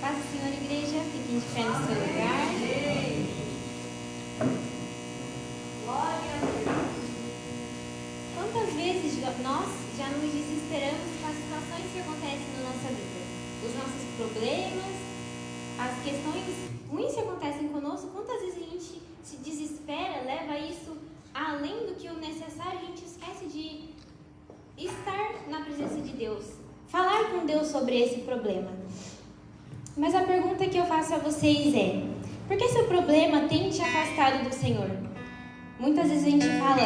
Paz do Senhor, igreja, fiquem de pé no seu lugar. Quantas vezes nós já nos desesperamos com as situações que acontecem na nossa vida? Os nossos problemas, as questões ruins que acontecem conosco, quantas vezes a gente se desespera, leva isso além do que o necessário, a gente esquece de estar na presença de Deus, falar com Deus sobre esse problema. Mas a pergunta que eu faço a vocês é: por que seu problema tem te afastado do Senhor? Muitas vezes a gente fala,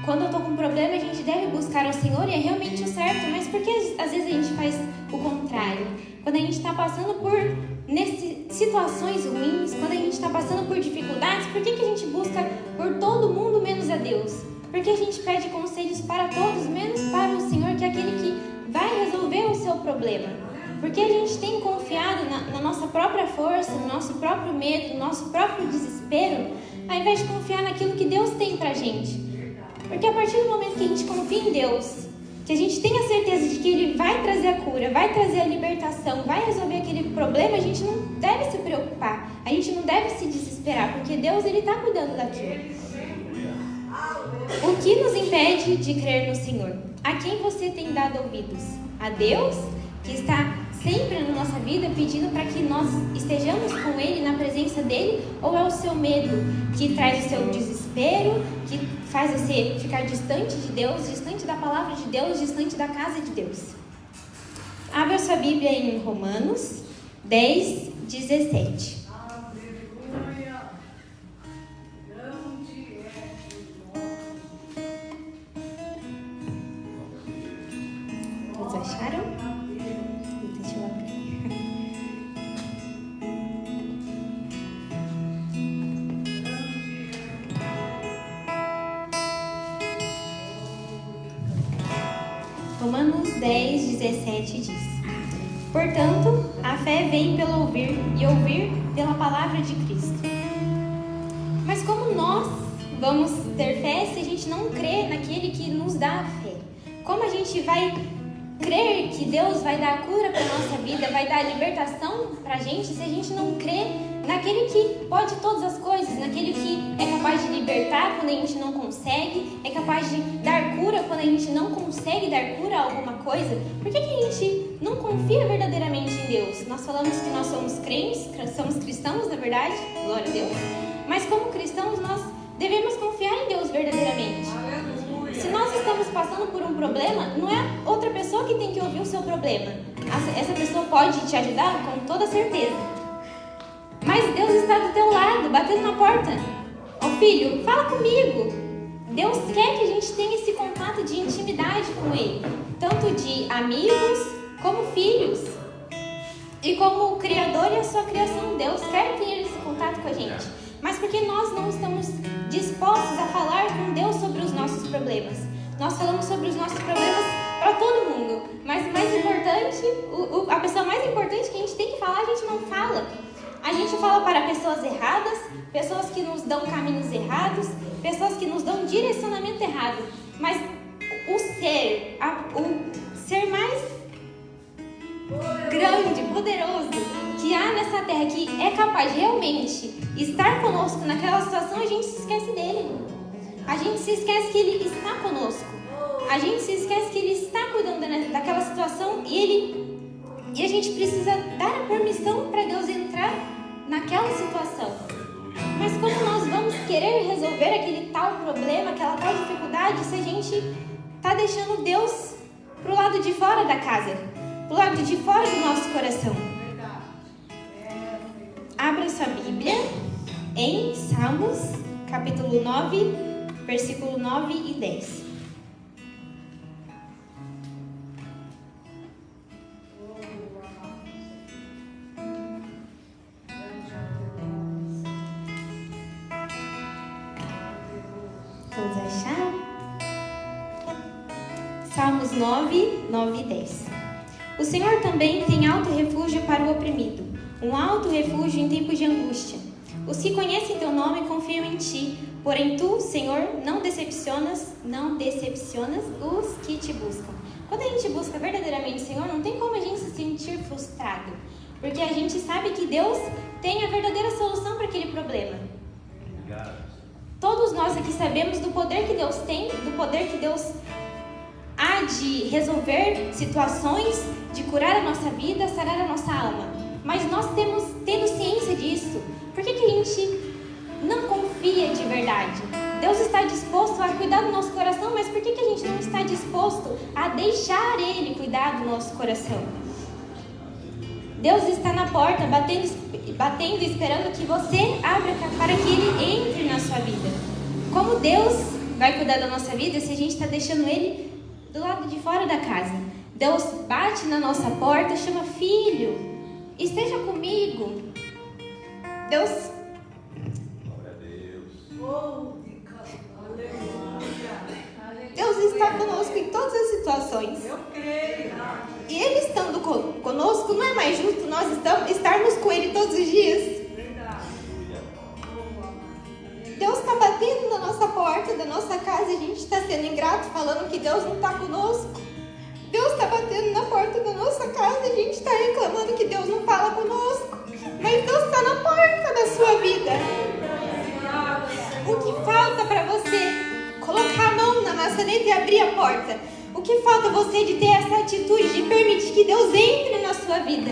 quando eu estou com um problema a gente deve buscar o Senhor e é realmente o certo, mas por que às vezes a gente faz o contrário? Quando a gente está passando por situações ruins, quando a gente está passando por dificuldades, por que a gente busca por todo mundo menos a Deus? Por que a gente pede conselhos para todos menos para o Senhor, que é aquele que vai resolver o seu problema? Porque a gente tem confiado na nossa própria força, no nosso próprio medo, no nosso próprio desespero, ao invés de confiar naquilo que Deus tem pra gente. Porque a partir do momento que a gente confia em Deus, que a gente tem a certeza de que Ele vai trazer a cura, vai trazer a libertação, vai resolver aquele problema, a gente não deve se preocupar, a gente não deve se desesperar, porque Deus, Ele está cuidando daquilo. O que nos impede de crer no Senhor? A quem você tem dado ouvidos? A Deus, que está sempre na nossa vida pedindo para que nós estejamos com Ele, na presença dEle, ou é o seu medo que traz o seu desespero, que faz você ficar distante de Deus, distante da palavra de Deus, distante da casa de Deus? Abra sua Bíblia em Romanos 10, 17. Todos acharam? Deixa eu abrir. Romanos 10, 17 diz: portanto, a fé vem pelo ouvir e ouvir pela palavra de Cristo. Mas como nós vamos ter fé se a gente não crê naquele que nos dá a fé? Como a gente vai crer que Deus vai dar a cura para a nossa vida, vai dar a libertação para a gente, se a gente não crê naquele que pode todas as coisas, naquele que é capaz de libertar quando a gente não consegue, é capaz de dar cura quando a gente não consegue dar cura a alguma coisa? Por que a gente não confia verdadeiramente em Deus? Nós falamos que nós somos crentes, somos cristãos, na verdade, glória a Deus, mas como cristãos nós devemos confiar em Deus verdadeiramente. Se nós estamos passando por um problema, não é outra pessoa que tem que ouvir o seu problema. Essa pessoa pode te ajudar com toda certeza. Mas Deus está do teu lado, batendo na porta. Ó filho, fala comigo. Deus quer que a gente tenha esse contato de intimidade com Ele. Tanto de amigos como filhos. E como o Criador e a sua criação, Deus quer ter esse contato com a gente. Mas porque nós não estamos dispostos a falar com Deus sobre os nossos problemas? Nós falamos sobre os nossos problemas para todo mundo, mas o mais importante, a pessoa mais importante que a gente tem que falar, a gente não fala. A gente fala para pessoas erradas, pessoas que nos dão caminhos errados, pessoas que nos dão direcionamento errado. Mas o ser mais grande, poderoso que há nessa terra, que é capaz de realmente estar conosco naquela situação, a gente se esquece dele. A gente se esquece que ele está conosco. A gente se esquece que ele está cuidando daquela situação e a gente precisa dar a permissão para Deus entrar naquela situação. Mas como nós vamos querer resolver aquele tal problema, aquela tal dificuldade, se a gente está deixando Deus pro lado de fora da casa, pro lado de fora do nosso coração? Abra sua Bíblia em Salmos, capítulo 9, versículo 9 e 10. Todos acharam? Salmos 9, 9 e 10. O Senhor também tem alto refúgio para o oprimido, um alto refúgio em tempos de angústia. Os que conhecem teu nome confiam em ti, porém tu, Senhor, não decepcionas os que te buscam. Quando a gente busca verdadeiramente o Senhor, não tem como a gente se sentir frustrado. Porque a gente sabe que Deus tem a verdadeira solução para aquele problema. Todos nós aqui sabemos do poder que Deus tem, do poder que Deus há de resolver situações, de curar a nossa vida, sarar a nossa alma. Mas nós tendo ciência disso, por que a gente não confia de verdade? Deus está disposto a cuidar do nosso coração, mas por que a gente não está disposto a deixar Ele cuidar do nosso coração? Deus está na porta, batendo, esperando que você abra para que Ele entre na sua vida. Como Deus vai cuidar da nossa vida se a gente está deixando Ele do lado de fora da casa? Deus bate na nossa porta, chama: filho, esteja comigo. Deus está conosco em todas as situações. Eu creio. E Ele estando conosco, não é mais justo nós estarmos com Ele todos os dias? Deus está batendo na nossa porta da nossa casa e a gente está sendo ingrato, falando que Deus não está conosco. Deus está batendo na porta da nossa casa e a gente está reclamando que Deus não fala conosco. Mas Deus está na porta da sua vida. O que falta para você? Colocar a mão na maçaneta e abrir a porta. O que falta você de ter essa atitude de permitir que Deus entre na sua vida?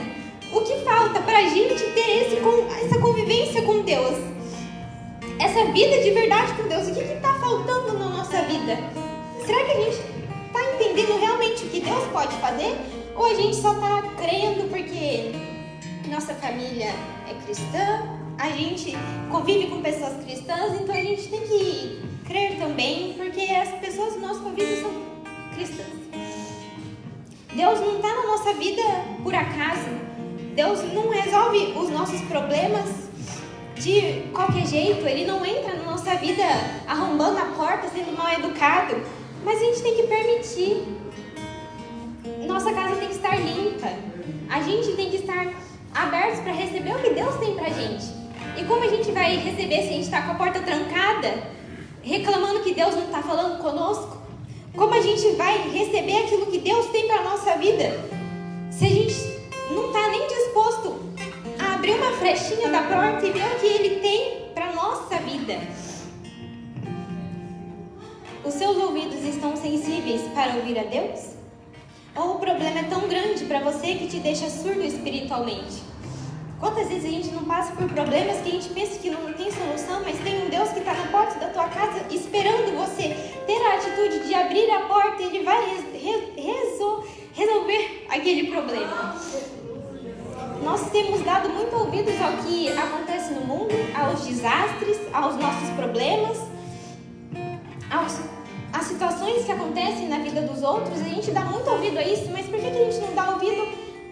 O que falta para a gente ter essa convivência com Deus? Essa vida de verdade com Deus? O que está faltando na nossa vida? Será que a gente está entendendo realmente o que Deus pode fazer? Ou a gente só está crendo porque nossa família é cristã, a gente convive com pessoas cristãs, então a gente tem que crer também, porque as pessoas do nosso convívio são cristãs. Deus não está na nossa vida por acaso. Deus não resolve os nossos problemas de qualquer jeito. Ele não entra na nossa vida arrombando a porta, sendo mal educado. Mas a gente tem que permitir. Nossa casa tem que estar limpa. A gente tem que estar abertos para receber o que Deus tem pra gente. E como a gente vai receber se a gente está com a porta trancada, reclamando que Deus não está falando conosco? Como a gente vai receber aquilo que Deus tem para a nossa vida se a gente não está nem disposto a abrir uma frechinha da porta e ver o que Ele tem para a nossa vida? Os seus ouvidos estão sensíveis para ouvir a Deus? Ou o problema é tão grande para você que te deixa surdo espiritualmente? Quantas vezes a gente não passa por problemas que a gente pensa que não tem solução, mas tem um Deus que está na porta da tua casa esperando você ter a atitude de abrir a porta e Ele vai resolver aquele problema. Nós temos dado muito ouvidos ao que acontece no mundo, aos desastres, aos nossos problemas, às situações que acontecem na vida dos outros. A gente dá muito ouvido a isso, mas por que a gente não dá ouvido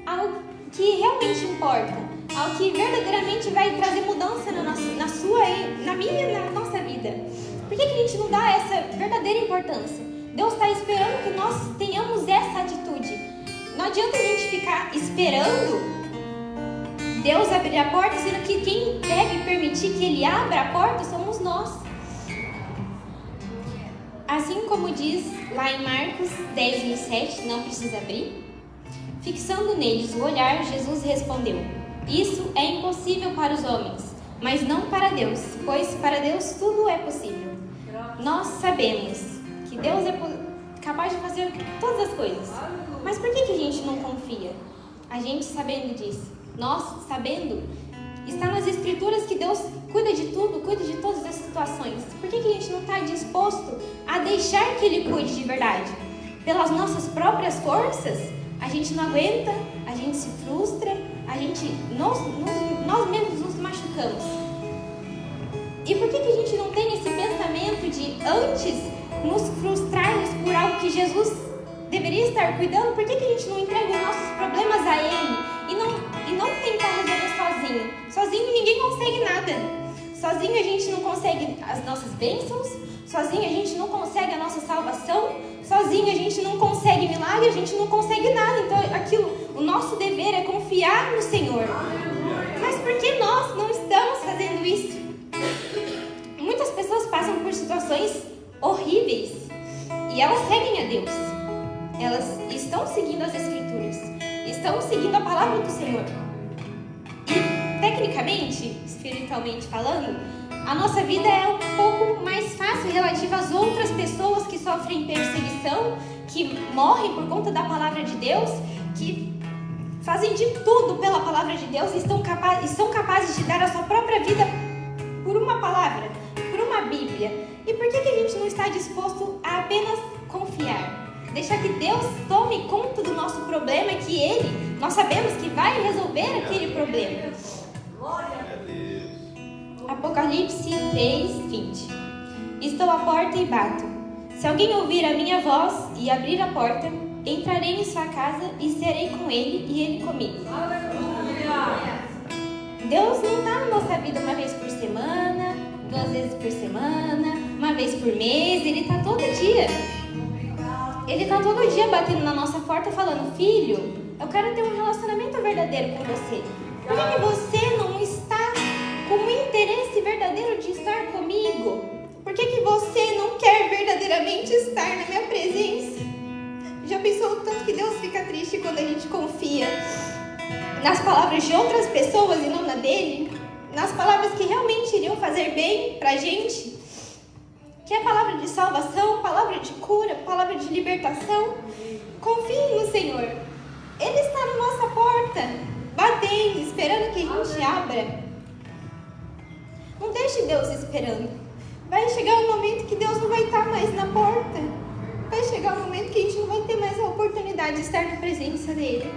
ao que realmente importa? Ao que verdadeiramente vai trazer mudança na sua, na minha e na nossa vida? Por que a gente não dá essa verdadeira importância? Deus está esperando que nós tenhamos essa atitude. Não adianta a gente ficar esperando Deus abrir a porta, sendo que quem deve permitir que Ele abra a porta somos nós. Assim como diz lá em Marcos 10, 27, não precisa abrir. Fixando neles o olhar, Jesus respondeu: isso é impossível para os homens, mas não para Deus, pois para Deus tudo é possível. Nós sabemos que Deus é capaz de fazer todas as coisas, mas por que a gente não confia? A gente sabendo disso, nós sabendo, está nas Escrituras que Deus cuida de tudo, cuida de todas as situações. Por que a gente não está disposto a deixar que Ele cuide de verdade? Pelas nossas próprias forças, a gente não aguenta, a gente se frustra, nós mesmos nos machucamos. E por que a gente não tem esse pensamento de antes nos frustrarmos por algo que Jesus deveria estar cuidando? Por que a gente não entrega os nossos problemas a Ele e não tenta resolver sozinho? Sozinho ninguém consegue nada. Sozinho a gente não consegue as nossas bênçãos, sozinho a gente não consegue a nossa salvação, sozinho a gente não consegue milagre, a gente não consegue nada. Então o nosso dever é confiar no Senhor. Mas por que nós não estamos fazendo isso? Muitas pessoas passam por situações horríveis e elas seguem a Deus. Elas estão seguindo as Escrituras, estão seguindo a palavra do Senhor. espiritualmente falando, a nossa vida é um pouco mais fácil relativa às outras pessoas que sofrem perseguição, que morrem por conta da palavra de Deus, que fazem de tudo pela palavra de Deus e são capazes de dar a sua própria vida por uma palavra, por uma Bíblia. E por que a gente não está disposto a apenas confiar? Deixar que Deus tome conta do nosso problema, que nós sabemos que vai resolver aquele problema. Apocalipse 3:20. Estou à porta e bato. Se alguém ouvir a minha voz e abrir a porta, entrarei em sua casa e serei com ele e ele comigo. Deus não está na nossa vida uma vez por semana, 2 vezes por semana, uma vez por mês. Ele está todo dia. Ele está todo dia batendo na nossa porta falando: filho, eu quero ter um relacionamento verdadeiro com você. Por que você não está com o interesse verdadeiro de estar comigo? Por que você não quer verdadeiramente estar na minha presença? Já pensou o tanto que Deus fica triste quando a gente confia nas palavras de outras pessoas e não na dele? Nas palavras que realmente iriam fazer bem pra gente? Que é palavra de salvação, palavra de cura, palavra de libertação. Confie no Senhor. Ele está na nossa porta, batendo, esperando que a gente abra. Não deixe Deus esperando. Vai chegar um momento que Deus não vai estar mais na porta. Vai chegar um momento que a gente não vai ter mais a oportunidade de estar na presença dele.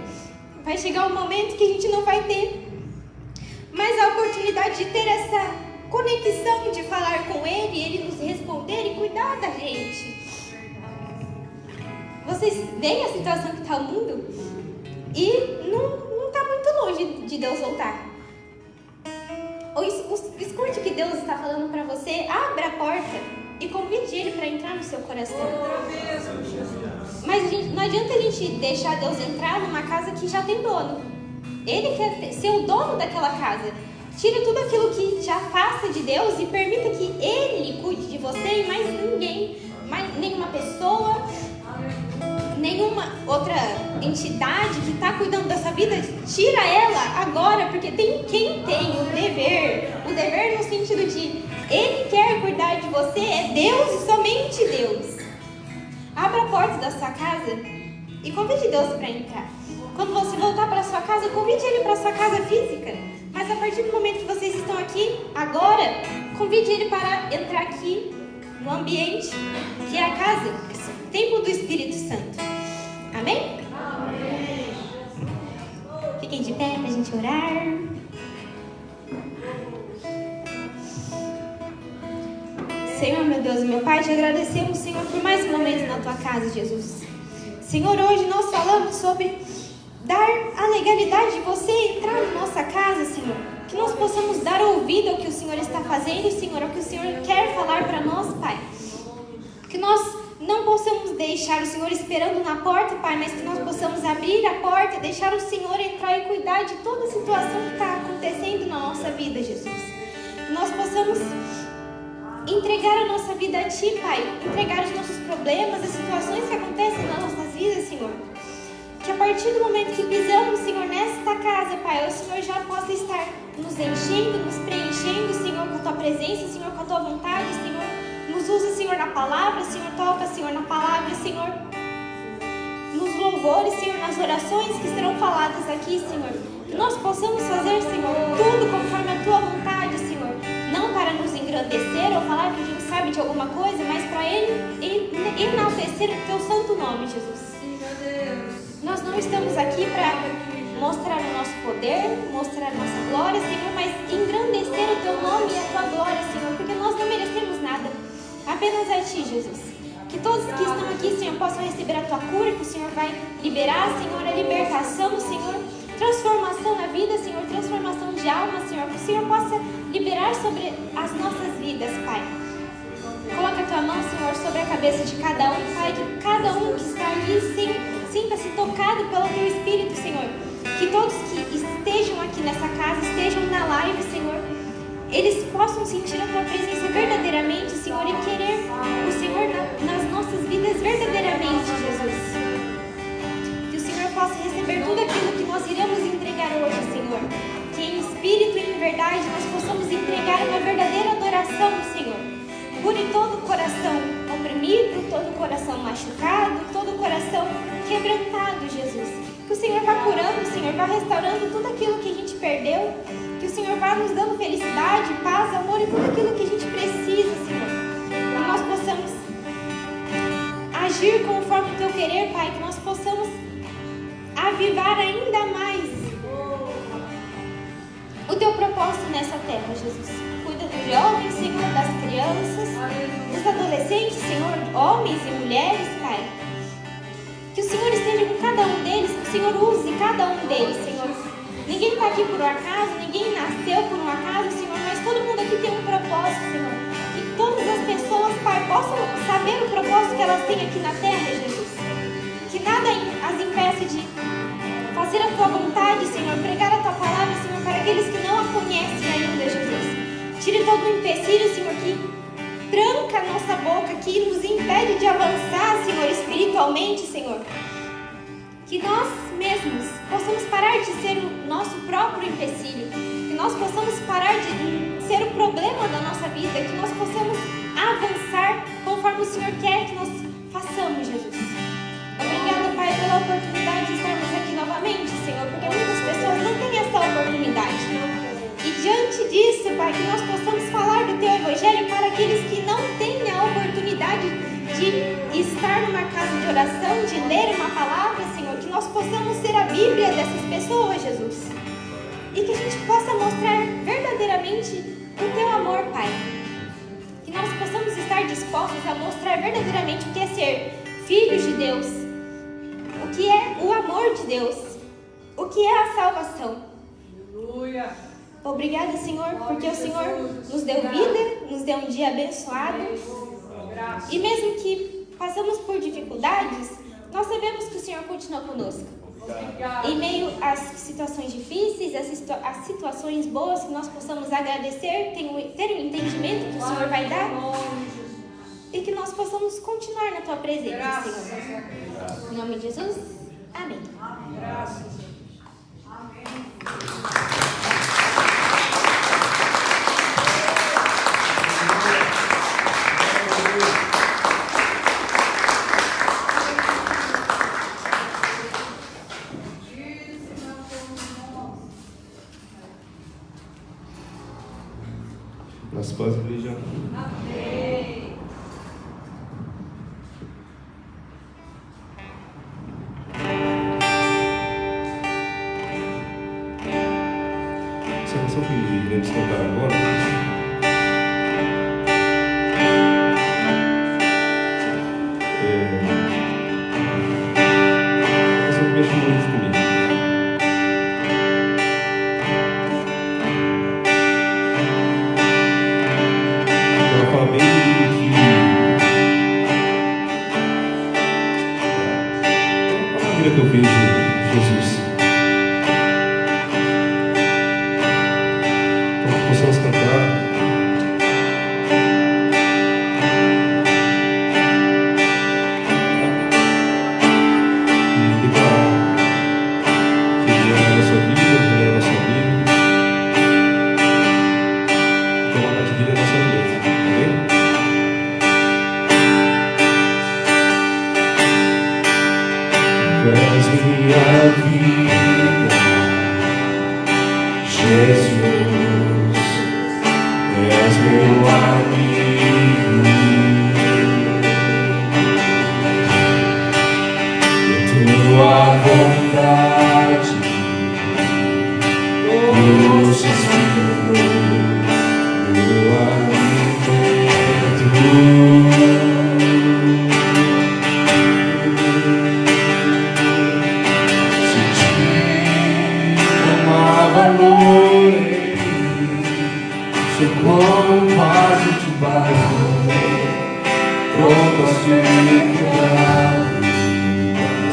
Vai chegar um momento que a gente não vai ter mais a oportunidade de ter essa conexão, de falar com ele, ele nos responder e cuidar da gente. Vocês veem a situação que está o mundo? E não está muito longe de Deus voltar. Escute o que Deus está falando para você. Abra a porta e convide ele para entrar no seu coração. Mas não adianta a gente deixar Deus entrar numa casa que já tem dono. Ele quer ser o dono daquela casa. Tire tudo aquilo que te afasta de Deus e permita que ele cuide de você e mais ninguém, nenhuma pessoa, nenhuma outra entidade que está cuidando dessa vida. Tira ela agora, porque tem quem tem o dever no sentido de ele quer cuidar de você, é Deus e somente Deus. Abra a porta da sua casa e convide Deus para entrar. Quando você voltar para sua casa, convide ele para sua casa física. Mas a partir do momento que vocês estão aqui, agora, convide ele para entrar aqui no ambiente que é a casa, o templo do Espírito Santo. Amém? Amém. Fiquem de pé para a gente orar. Senhor, meu Deus e meu Pai, te agradecemos, Senhor, por mais um momento na tua casa, Jesus. Senhor, hoje nós falamos sobre dar a legalidade de você entrar na nossa casa, Senhor. Que nós possamos dar ouvido ao que o Senhor está fazendo, Senhor, ao que o Senhor quer falar para nós, Pai. Que nós não possamos deixar o Senhor esperando na porta, Pai, mas que nós possamos abrir a porta, deixar o Senhor entrar e cuidar de toda a situação que está acontecendo na nossa vida, Jesus. Que nós possamos entregar a nossa vida a Ti, Pai. Entregar os nossos problemas, as situações que acontecem nas nossas vidas, Senhor. Que a partir do momento que pisamos, Senhor, nesta casa, Pai, o Senhor já possa estar nos enchendo, nos preenchendo, Senhor, com a Tua presença, Senhor, com a Tua vontade, Senhor. Nos usa, Senhor, na palavra, Senhor, toca, Senhor, na palavra, Senhor. Nos louvores, Senhor, nas orações que serão faladas aqui, Senhor. Que nós possamos fazer, Senhor, tudo conforme a Tua vontade, Senhor. Não para nos engrandecer ou falar que a gente sabe de alguma coisa, mas para enaltecer o Teu santo nome, Jesus. Nós não estamos aqui para mostrar o nosso poder, mostrar a nossa glória, Senhor, mas engrandecer o Teu nome e a Tua glória, Senhor, porque nós não merecemos nada, apenas a Ti, Jesus. Que todos que estão aqui, Senhor, possam receber a Tua cura, que o Senhor vai liberar, Senhor, a libertação, Senhor, transformação na vida, Senhor, transformação de alma, Senhor, que o Senhor possa liberar sobre as nossas vidas, Pai. Coloca a Tua mão, Senhor, sobre a cabeça de cada um, Pai, de cada um que está aqui, sinta-se tocado pelo Teu Espírito, Senhor. Que todos que estejam aqui nessa casa, estejam na live, Senhor, eles possam sentir a Tua presença verdadeiramente, Senhor, e querer o Senhor nas nossas vidas verdadeiramente, Jesus. Que o Senhor possa receber tudo aquilo que nós iremos entregar hoje, Senhor. Que em espírito e em verdade felicidade, nós possamos entregar uma verdadeira adoração, Senhor. Cure todo o coração oprimido, todo o coração machucado, todo o coração quebrantado, Jesus. Que o Senhor vá curando, o Senhor vá restaurando tudo aquilo que a gente perdeu. Que o Senhor vá nos dando felicidade, paz, amor e tudo aquilo que a gente precisa, Senhor. Que nós possamos agir conforme o Teu querer, Pai. Que nós possamos avivar ainda mais o Teu propósito nessa terra, Jesus. Cuida dos jovens, Senhor, das crianças, dos adolescentes, Senhor, homens e mulheres, Pai. Que o Senhor esteja com cada um deles, que o Senhor use cada um deles, Senhor. Ninguém está aqui por um acaso, ninguém nasceu por um acaso, Senhor, mas todo mundo aqui tem um propósito, Senhor. Que todas as pessoas, Pai, possam saber o propósito que elas têm aqui na terra, Jesus. Que nada as impeça de fazer a Tua vontade, Senhor, pregar a Tua palavra, Senhor, para aqueles que não a conhecem ainda, Jesus. Tire todo o empecilho, Senhor, que tranca a nossa boca, que nos impede de avançar, Senhor, espiritualmente, Senhor. Que nós mesmos possamos parar de ser o nosso próprio empecilho. Que nós possamos parar de ser o problema da nossa vida. Que nós possamos avançar conforme o Senhor quer que nós façamos, Jesus. Obrigada, Pai, pela oportunidade de estarmos aqui novamente, Senhor, porque muitas pessoas não têm essa oportunidade. E diante disso, Pai, que nós possamos falar do Teu Evangelho para aqueles que não têm a oportunidade de estar numa casa de oração, de ler uma palavra, Senhor, que nós possamos ser a Bíblia dessas pessoas, Jesus. E que a gente possa mostrar verdadeiramente o Teu amor, Pai. Que nós possamos estar dispostos a mostrar verdadeiramente o que é ser filhos de Deus, o que é o amor de Deus, o que é a salvação. Aleluia. Obrigada, Senhor, porque o Senhor nos deu vida, nos deu um dia abençoado. E mesmo que passamos por dificuldades, nós sabemos que o Senhor continua conosco. Em meio às situações difíceis, às situações boas, que nós possamos agradecer, ter um entendimento que o Senhor vai dar. E que nós possamos continuar na Tua presença, Senhor. Em nome de Jesus, amém. Graças a Deus. Amém. Graças a Deus, igreja. Amém. Essa canção que iremos cantar agora a canção que mexe muito comigo. Ela fala bem a maneira que eu vejo Jesus. Possamos cantar e declarar que Ele é a nossa vida, Ele é a nossa vida, que a vontade dele é a nossa beleza. Amém? Tu és minha vida, Jesus. És meu amigo, e tua vontade nos inspira, meu alimento. Se te amava, sou como um vaso de barro, pronto a ser quebrado,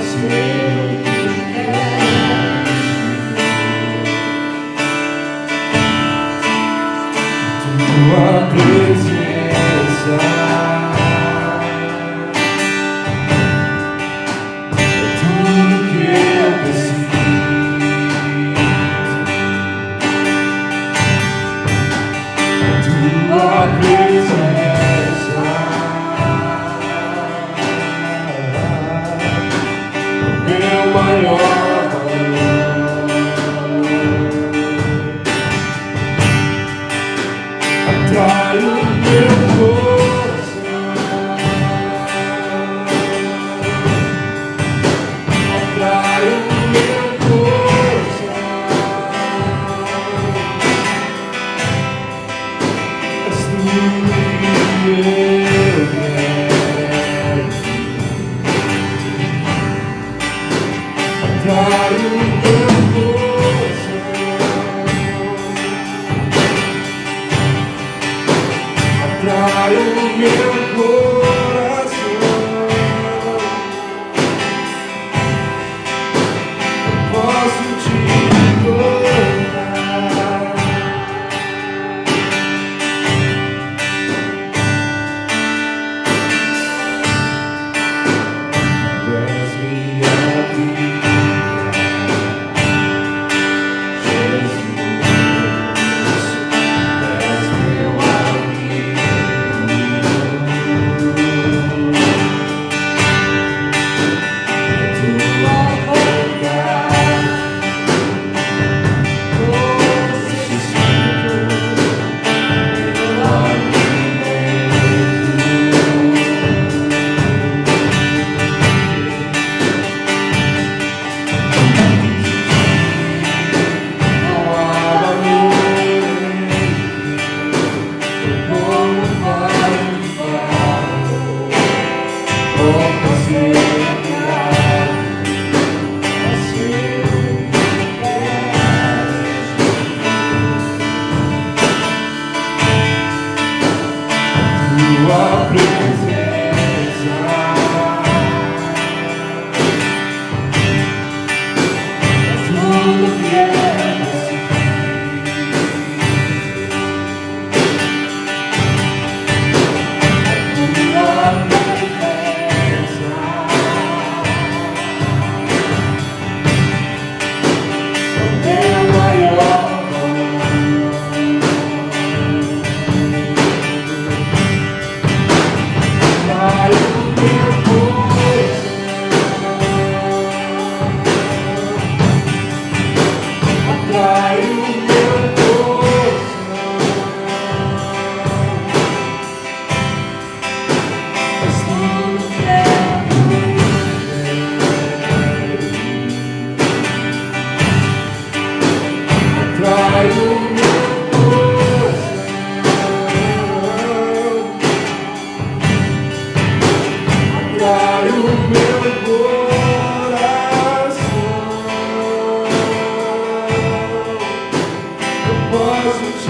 Senhor. Tua presença é tudo que eu preciso. Os montes,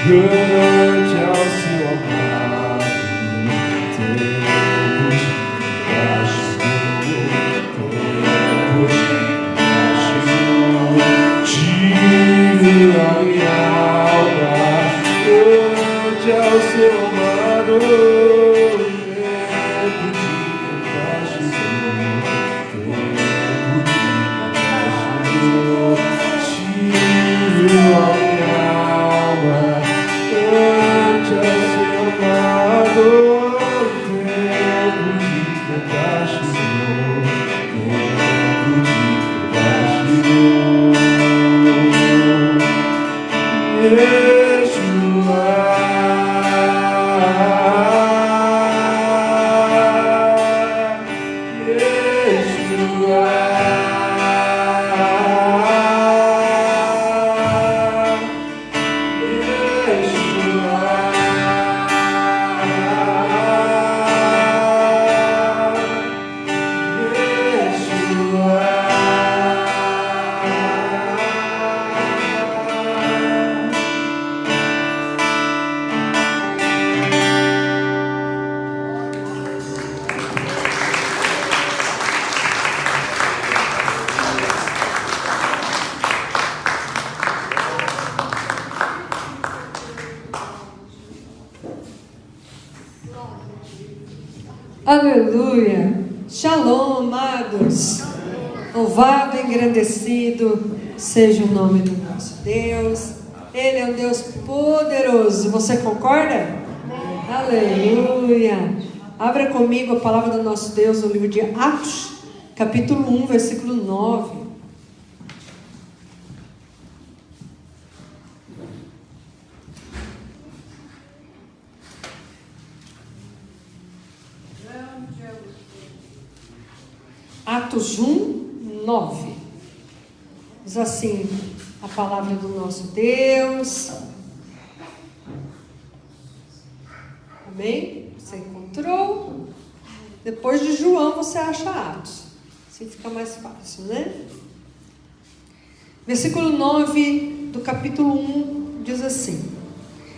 ante ao seu amado, tempo de castigo, tive a minha alma ante ao seu amado, tempo de Aleluia! Shalom, amados! Louvado e engrandecido seja o nome do nosso Deus. Ele é um Deus poderoso. Você concorda? Aleluia! Abra comigo a palavra do nosso Deus no livro de Atos, capítulo 1, versículo 9. Atos 1, 9. Diz assim a palavra do nosso Deus. Amém? Você encontrou? Depois de João você acha Atos. Assim fica mais fácil, né? Versículo 9 do capítulo 1 diz assim: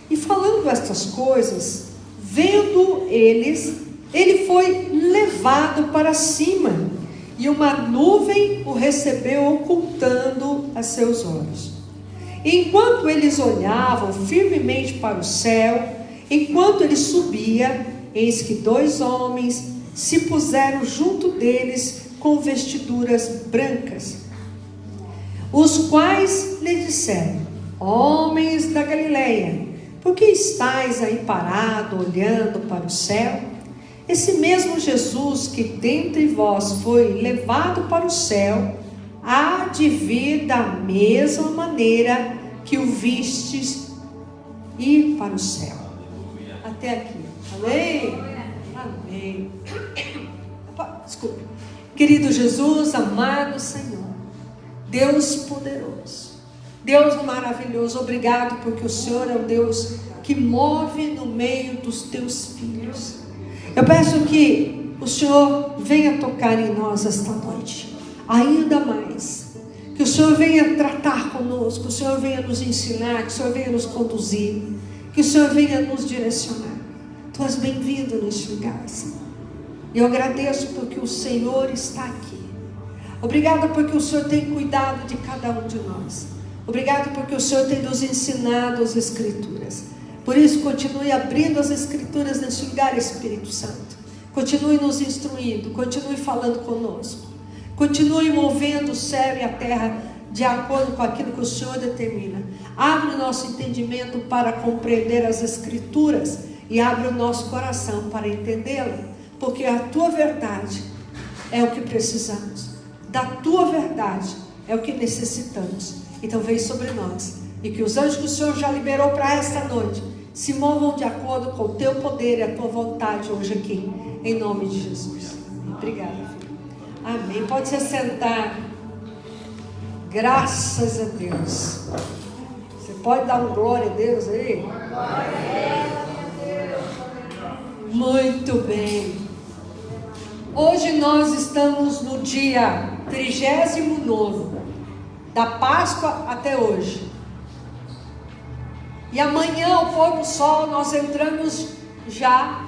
E falando estas coisas, vendo eles, ele foi levado para cima, e uma nuvem o recebeu, ocultando a seus olhos. Enquanto eles olhavam firmemente para o céu, enquanto ele subia, eis que 2 homens se puseram junto deles com vestiduras brancas, os quais lhe disseram: Homens da Galileia, por que estáis aí parados, olhando para o céu? Esse mesmo Jesus que dentre vós foi levado para o céu, há de vir da mesma maneira que o vistes ir para o céu. Até aqui. Amém? Amém. Desculpe. Querido Jesus, amado Senhor, Deus poderoso, Deus maravilhoso, obrigado porque o Senhor é o Deus que move no meio dos teus filhos. Eu peço que o Senhor venha tocar em nós esta noite, ainda mais, que o Senhor venha tratar conosco, que o Senhor venha nos ensinar, que o Senhor venha nos conduzir, que o Senhor venha nos direcionar. Tu és bem-vindo neste lugar, Senhor. E eu agradeço porque o Senhor está aqui. Obrigado porque o Senhor tem cuidado de cada um de nós. Obrigado porque o Senhor tem nos ensinado as Escrituras. Por isso, continue abrindo as Escrituras nesse lugar, Espírito Santo. Continue nos instruindo, continue falando conosco. Continue movendo o céu e a terra de acordo com aquilo que o Senhor determina. Abre o nosso entendimento para compreender as Escrituras e abre o nosso coração para entendê-la, porque a Tua verdade é o que precisamos. Da Tua verdade é o que necessitamos. Então vem sobre nós, e que os anjos que o Senhor já liberou para esta noite se movam de acordo com o Teu poder e a Tua vontade hoje aqui, em nome de Jesus. Obrigada, filho. Amém. Pode se sentar. Graças a Deus. Você pode dar um glória a Deus aí? Muito bem. Hoje nós estamos no dia 39 da Páscoa até hoje. E amanhã, ao pôr do sol, nós entramos já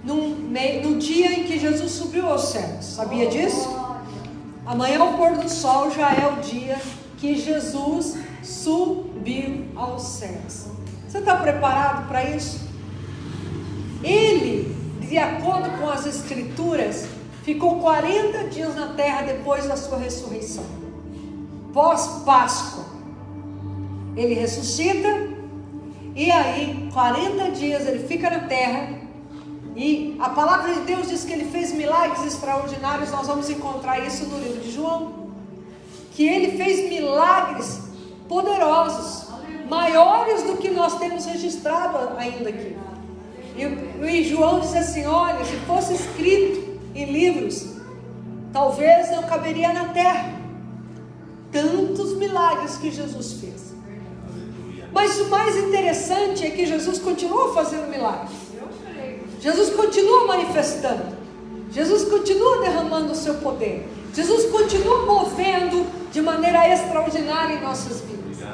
no dia em que Jesus subiu aos céus. Sabia disso? Amanhã, ao pôr do sol, já é o dia que Jesus subiu aos céus. Você está preparado para isso? Ele, de acordo com as Escrituras, ficou 40 dias na terra depois da sua ressurreição. Pós-Páscoa. Ele ressuscita, e aí 40 dias ele fica na terra, e a palavra de Deus diz que ele fez milagres extraordinários. Nós vamos encontrar isso no livro de João, que ele fez milagres poderosos, maiores do que nós temos registrado ainda aqui. E João diz assim: olha, se fosse escrito em livros, talvez não caberia na terra tantos milagres que Jesus fez. Mas o mais interessante é que Jesus continua fazendo milagres. Jesus continua manifestando. Jesus continua derramando o seu poder. Jesus continua movendo de maneira extraordinária em nossas vidas.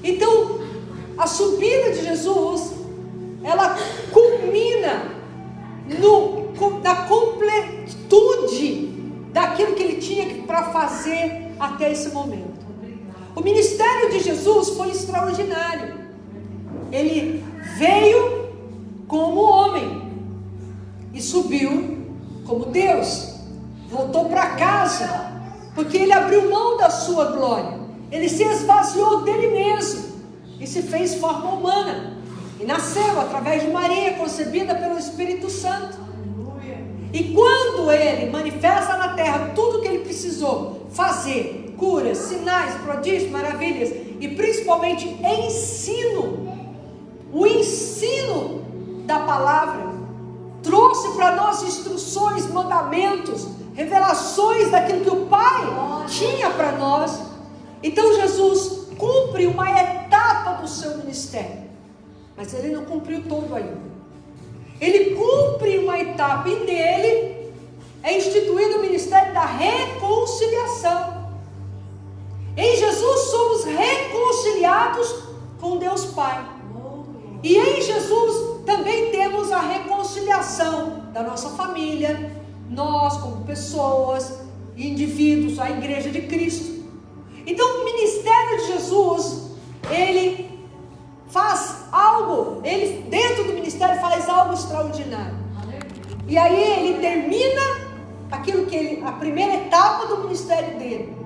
Então, a subida de Jesus, ela culmina na completude daquilo que ele tinha para fazer até esse momento. O ministério de Jesus foi extraordinário. Ele veio como homem e subiu como Deus. Voltou para casa, porque ele abriu mão da sua glória. Ele se esvaziou dele mesmo e se fez forma humana. E nasceu através de Maria, concebida pelo Espírito Santo. E quando ele manifesta na terra tudo o que ele precisou fazer, curas, sinais, prodígios, maravilhas, e principalmente ensino, o ensino da palavra, trouxe para nós instruções, mandamentos, revelações daquilo que o Pai tinha para nós. Então Jesus cumpre uma etapa do seu ministério, mas ele não cumpriu todo ainda. Ele cumpre uma etapa, e nele é instituído o ministério da reconciliação. Em Jesus somos reconciliados com Deus Pai. E em Jesus também temos a reconciliação da nossa família, nós como pessoas, indivíduos, a igreja de Cristo. Então o ministério de Jesus, ele faz algo, ele dentro do ministério faz algo extraordinário. E aí ele termina aquilo que a primeira etapa do ministério dele,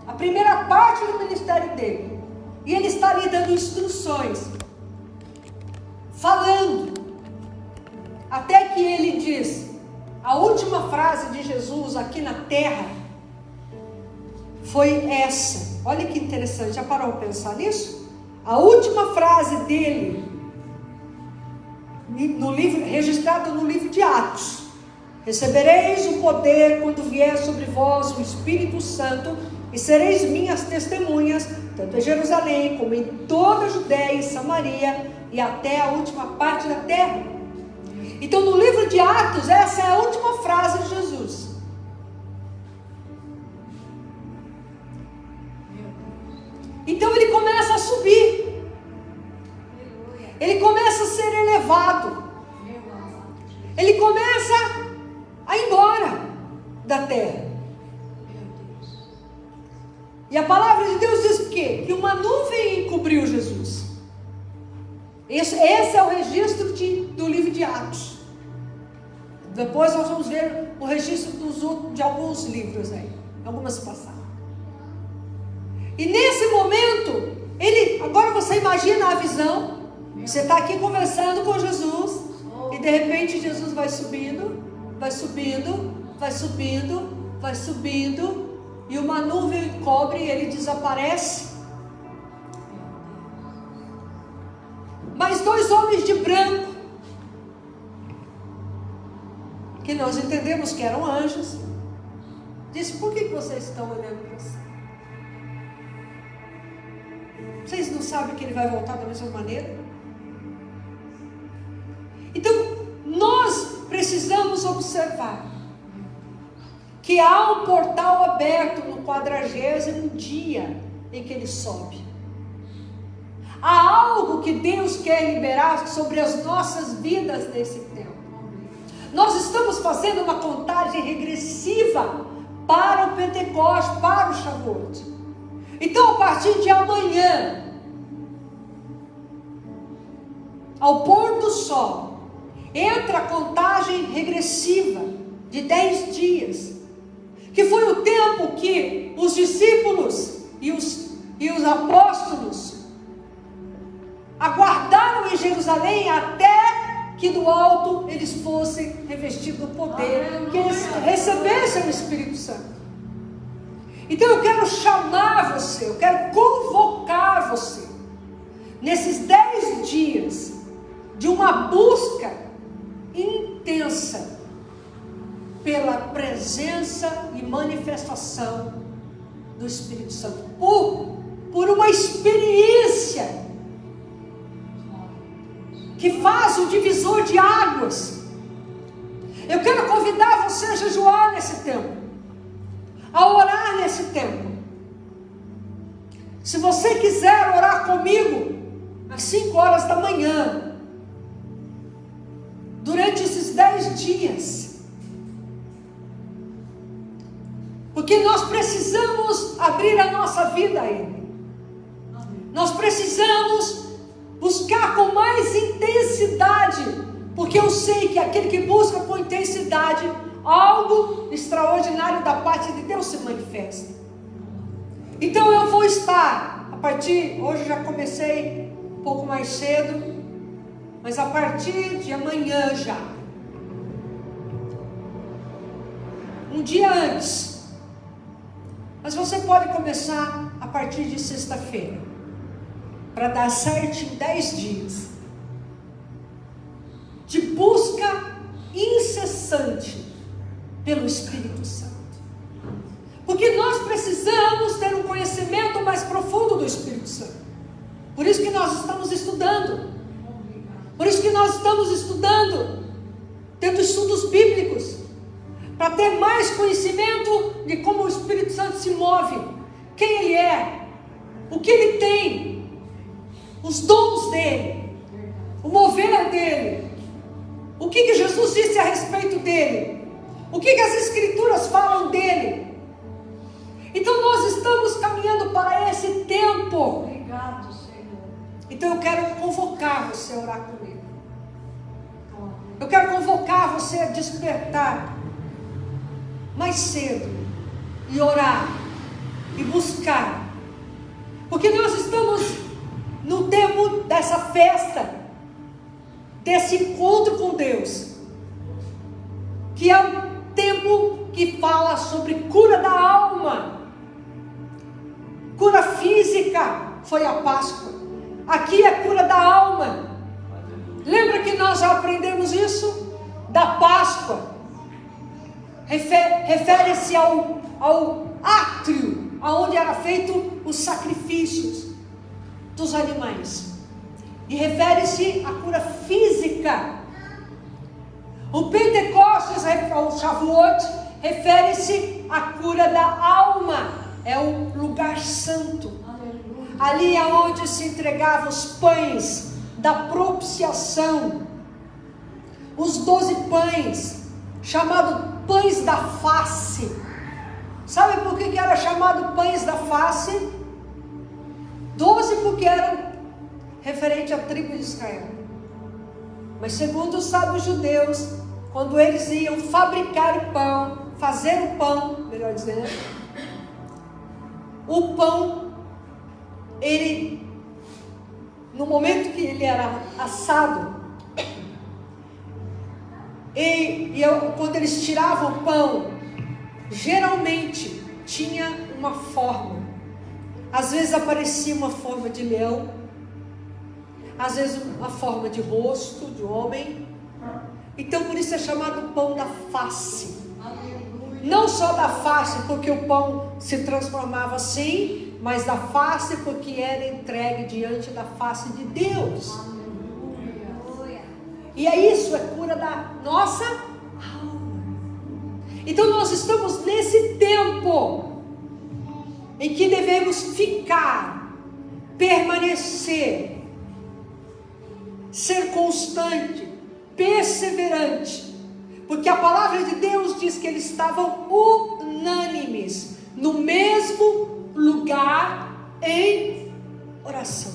a primeira parte do ministério dele, e ele está ali dando instruções, falando, até que ele diz, a última frase de Jesus aqui na terra foi essa. Olha que interessante, já parou para pensar nisso? A última frase dele, registrado no livro de Atos: recebereis o poder quando vier sobre vós o Espírito Santo, e sereis minhas testemunhas, tanto em Jerusalém como em toda a Judéia e Samaria, e até a última parte da terra. Então no livro de Atos, essa é a última frase de Jesus. Então ele começa a subir, ele começa a ser elevado, ele começa a ir embora da terra. E a palavra de Deus diz o quê? Que uma nuvem encobriu Jesus. Esse é o registro do livro de Atos. Depois nós vamos ver o registro de alguns livros aí, algumas passagens. E nesse momento, agora você imagina a visão. Você está aqui conversando com Jesus, e de repente Jesus vai subindo, vai subindo, vai subindo, vai subindo, e uma nuvem cobre e ele desaparece. Mas dois homens de branco, que nós entendemos que eram anjos, disse: por que vocês estão olhando para cima? Vocês não sabem que ele vai voltar da mesma maneira? Então, nós precisamos observar que há um portal aberto no 40º dia em que ele sobe. Há algo que Deus quer liberar sobre as nossas vidas nesse tempo. Nós estamos fazendo uma contagem regressiva para o Pentecostes, para o Shavuot. Então, a partir de amanhã, ao pôr do sol, entra a contagem regressiva de 10 dias, que foi o tempo que os discípulos e os apóstolos aguardaram em Jerusalém até que do alto eles fossem revestidos do poder, que eles recebessem o Espírito Santo. Então eu quero chamar você, eu quero convocar você, nesses 10 dias, de uma busca intensa pela presença e manifestação do Espírito Santo, por uma experiência que faz o divisor de águas. Eu quero convidar você a jejuar nesse tempo, a orar nesse tempo. Se você quiser orar comigo às 5 horas da manhã, durante esses 10 dias, porque nós precisamos abrir a nossa vida a Ele. Nós precisamos buscar com mais intensidade, porque eu sei que aquele que busca com intensidade, algo extraordinário da parte de Deus se manifesta. Então eu vou estar, hoje já comecei um pouco mais cedo, mas a partir de amanhã já, um dia antes, mas você pode começar a partir de sexta-feira, para dar certo em 10 dias, de busca incessante pelo Espírito Santo. Porque nós precisamos ter um conhecimento mais profundo do Espírito Santo. Por isso que nós estamos estudando. Por isso que nós estamos estudando, tendo estudos bíblicos, para ter mais conhecimento de como o Espírito Santo se move, quem Ele é, o que Ele tem, os dons dEle, o mover dEle, o que Jesus disse a respeito dEle, o que as Escrituras falam dEle. Então nós estamos caminhando para esse tempo. Obrigado, Senhor. Então eu quero convocar você a orar comigo. Eu quero convocar você a despertar mais cedo e orar e buscar, porque nós estamos no tempo dessa festa, desse encontro com Deus, que é um tempo que fala sobre cura da alma, cura física. Foi a Páscoa, aqui é cura da alma. Lembra que nós já aprendemos isso? Da Páscoa. Refere-se ao átrio, aonde era feito os sacrifícios dos animais. E refere-se à cura física. O Pentecostes, o Shavuot, refere-se à cura da alma. É o lugar santo. Ali é onde se entregavam os pães da propiciação, os 12 pães, chamado pães da face. Sabe por que era chamado pães da face? 12 porque eram referente à tribo de Israel. Mas segundo os sábios judeus, quando eles iam fabricar o pão, fazer o pão, melhor dizendo, o pão, ele, no momento que ele era assado, quando eles tiravam o pão, geralmente tinha uma forma. Às vezes aparecia uma forma de leão, às vezes uma forma de rosto de homem. Então por isso é chamado pão da face. Não só da face porque o pão se transformava assim, mas da face porque era entregue diante da face de Deus. E é isso, é cura da nossa alma. Então nós estamos nesse tempo em que devemos ficar permanecer, ser constante, perseverante, porque a palavra de Deus diz que eles estavam unânimes, no mesmo lugar, em oração.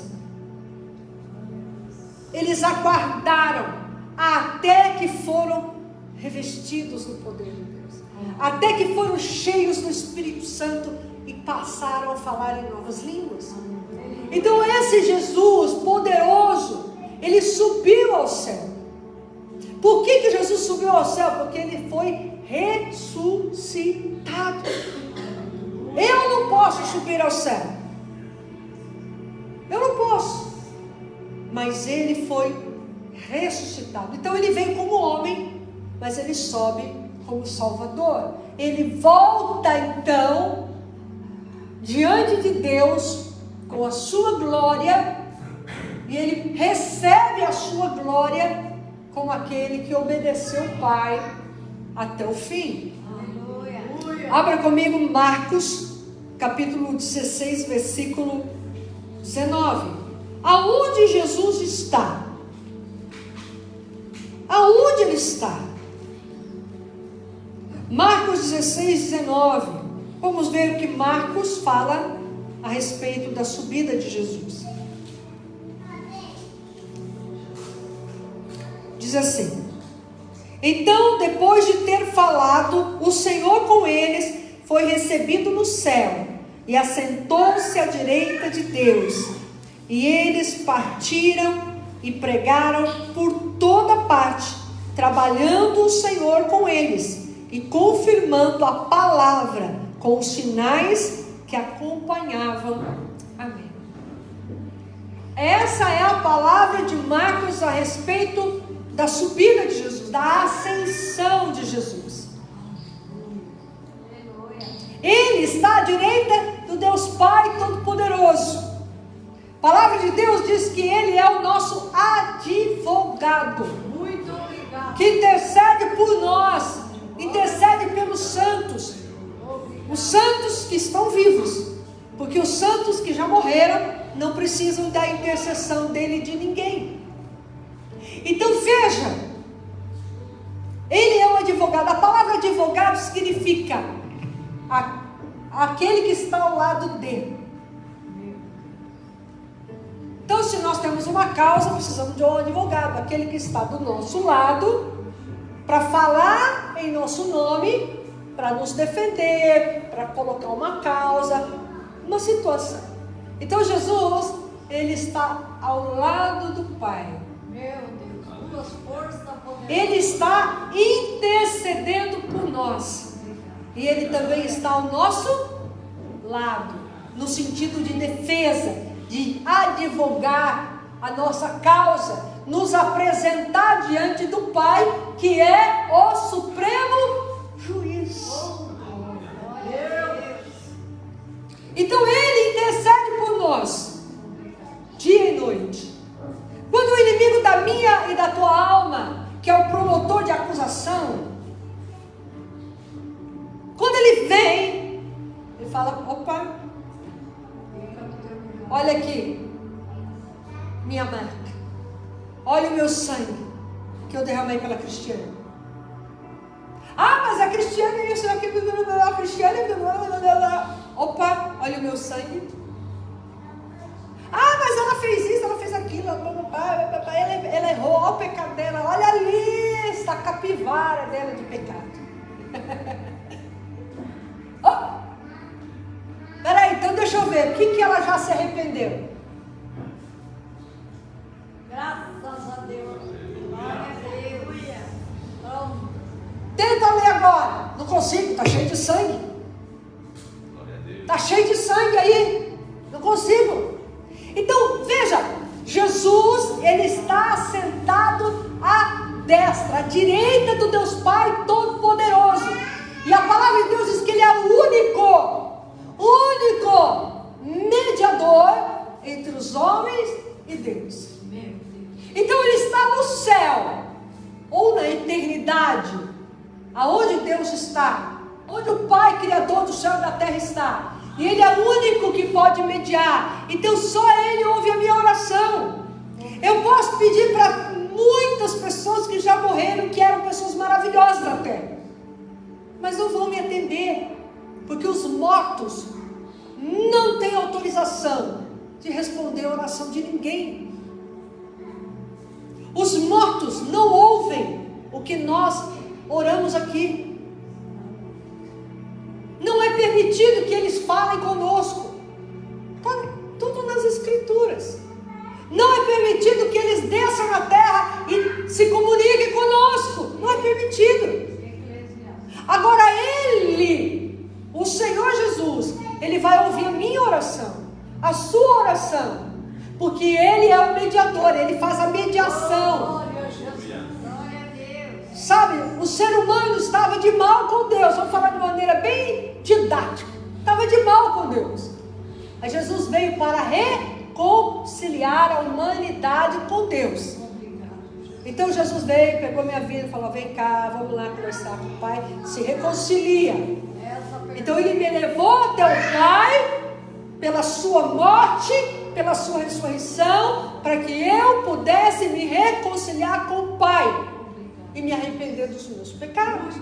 Eles aguardaram até que foram revestidos do poder de Deus, até que foram cheios do Espírito Santo e passaram a falar em novas línguas. Então esse Jesus poderoso, ele subiu ao céu. Por que Jesus subiu ao céu? Porque ele foi ressuscitado. Eu não posso subir ao céu, eu não posso, mas ele foi ressuscitado. Então ele vem como homem, mas ele sobe como Salvador. Ele volta então diante de Deus com a sua glória, e ele recebe a sua glória como aquele que obedeceu o Pai até o fim. Aleluia. Abra comigo Marcos capítulo 16, versículo 19. Aonde Jesus está? Aonde ele está? Marcos 16, 19. Vamos ver o que Marcos fala a respeito da subida de Jesus. Diz assim: então, depois de ter falado, o Senhor com eles foi recebido no céu e assentou-se à direita de Deus. E eles partiram e pregaram por toda parte, trabalhando o Senhor com eles e confirmando a palavra com os sinais que acompanhavam. Amém. Essa é a palavra de Marcos a respeito da subida de Jesus, da ascensão de Jesus. Ele está à direita do Deus Pai Todo-Poderoso. A palavra de Deus diz que Ele é o nosso advogado. Muito obrigado. Que intercede por nós, intercede pelos santos. Os santos que estão vivos, porque os santos que já morreram não precisam da intercessão dele e de ninguém. Então veja, ele é um advogado. A palavra advogado significa aquele que está ao lado dele. Então, se nós temos uma causa, precisamos de um advogado, aquele que está do nosso lado, para falar em nosso nome, para nos defender, para colocar uma causa, uma situação. Então Jesus, ele está ao lado do Pai. Meu Deus, duas forças poderosas. Ele está intercedendo por nós. E ele também está ao nosso lado, no sentido de defesa, de advogar a nossa causa, nos apresentar diante do Pai, que é o Supremo Juiz. Então ele intercede por nós, dia e noite. Quando o inimigo da minha e da tua alma, que é o promotor de acusação, quando ele vem, ele fala: opa, olha aqui, minha marca, olha o meu sangue, que eu derramei pela Cristiane. Ah, mas a Cristiane é isso aqui, a Cristiane é... Opa, olha o meu sangue. Ah, mas ela fez isso, ela fez aquilo, ela errou, olha o pecado dela, olha ali, está a capivara dela de pecado. Oh, peraí, então deixa eu ver, o que ela já se arrependeu? Graças a Deus. Glória a Deus. Pronto. Tenta ler agora. Não consigo, está cheio de sangue. Está cheio de sangue aí. Não consigo. Então, veja, Jesus, ele está assentado à destra, à direita do Deus Pai Todo-Poderoso. E a palavra de Deus diz que ele é o único mediador entre os homens e Deus. Então ele está no céu, ou na eternidade, aonde Deus está, onde o Pai Criador do céu e da terra está. E Ele é o único que pode mediar. Então só Ele ouve a minha oração. Eu posso pedir para muitas pessoas que já morreram, que eram pessoas maravilhosas na terra, mas não vão me atender, porque os mortos não têm autorização de responder a oração de ninguém. Os mortos não ouvem o que nós oramos aqui. Não é permitido que eles falem conosco. Está tudo nas Escrituras. Não é permitido que eles desçam na terra e se comuniquem conosco. Não é permitido. Agora Ele, o Senhor Jesus, Ele vai ouvir a minha oração, a sua oração, porque Ele é o mediador, Ele faz a mediação. Sabe, o ser humano estava de mal com Deus. Vamos falar de maneira bem didática. Estava de mal com Deus. Aí Jesus veio para reconciliar a humanidade com Deus. Então Jesus veio, pegou minha vida e falou: vem cá, vamos lá conversar com o Pai. Se reconcilia. Então Ele me levou até o Pai, pela sua morte, pela sua ressurreição, para que eu pudesse me reconciliar com o Pai e me arrepender dos meus pecados.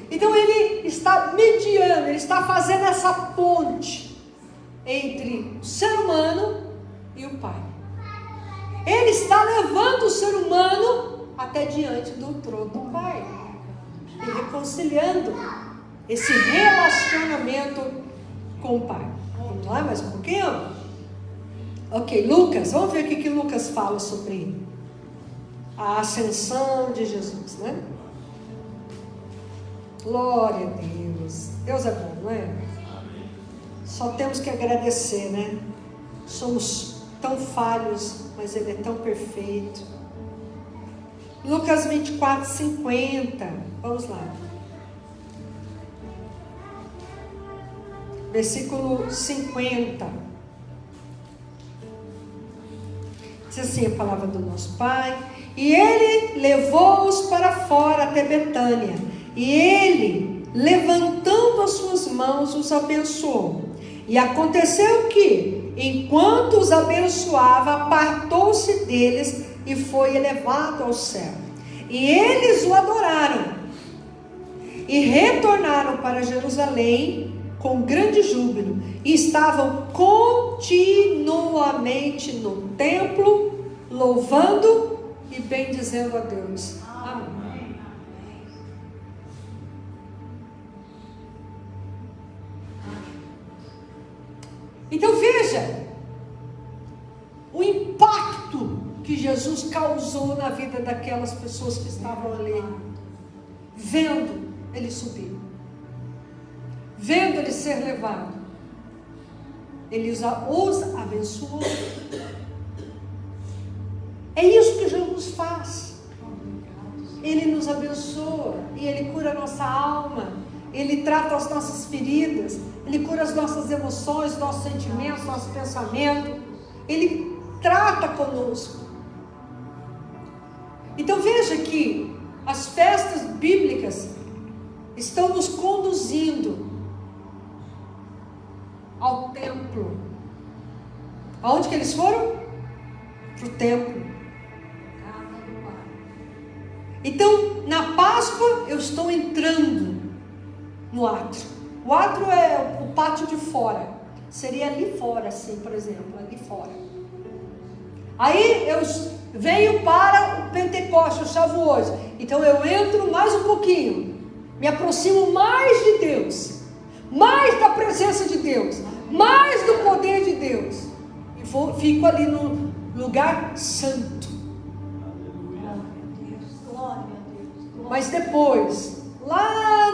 Então Ele está mediando, Ele está fazendo essa ponte entre o ser humano e o Pai. Ele está levando o ser humano até diante do trono do Pai e reconciliando esse relacionamento com o Pai. Vamos lá mais um pouquinho? Ok, Lucas, vamos ver o que Lucas fala sobre a ascensão de Jesus, né? Glória a Deus. Deus é bom, não é? Só temos que agradecer, né? Somos tão falhos, mas Ele é tão perfeito. Lucas 24, 50. Vamos lá. Versículo 50. Diz assim a palavra do nosso Pai: e Ele levou-os para fora até Betânia, e Ele, levantando as suas mãos, os abençoou. E aconteceu que, enquanto os abençoava, apartou-se deles e foi elevado ao céu. E eles o adoraram e retornaram para Jerusalém com grande júbilo, e estavam continuamente no templo, louvando e bendizendo a Deus. Amém. Então veja o impacto que Jesus causou na vida daquelas pessoas que estavam ali, vendo Ele subir, vendo Ele ser levado. Ele os abençoou. É isso que Jesus faz. Ele nos abençoa e Ele cura a nossa alma. Ele trata as nossas feridas. Ele cura as nossas emoções, nossos sentimentos, nosso pensamento. Ele trata conosco. Então veja que as festas bíblicas estão nos conduzindo ao templo. Aonde que eles foram? Para o templo. Então, na Páscoa, eu estou entrando no átrio. O átrio é o pátio de fora. Seria ali fora, assim, por exemplo, ali fora. Aí eu venho para o Pentecostes, o Shavuot. Então eu entro mais um pouquinho, me aproximo mais de Deus, mais da presença de Deus, mais do poder de Deus, e fico ali no lugar santo. Mas depois, lá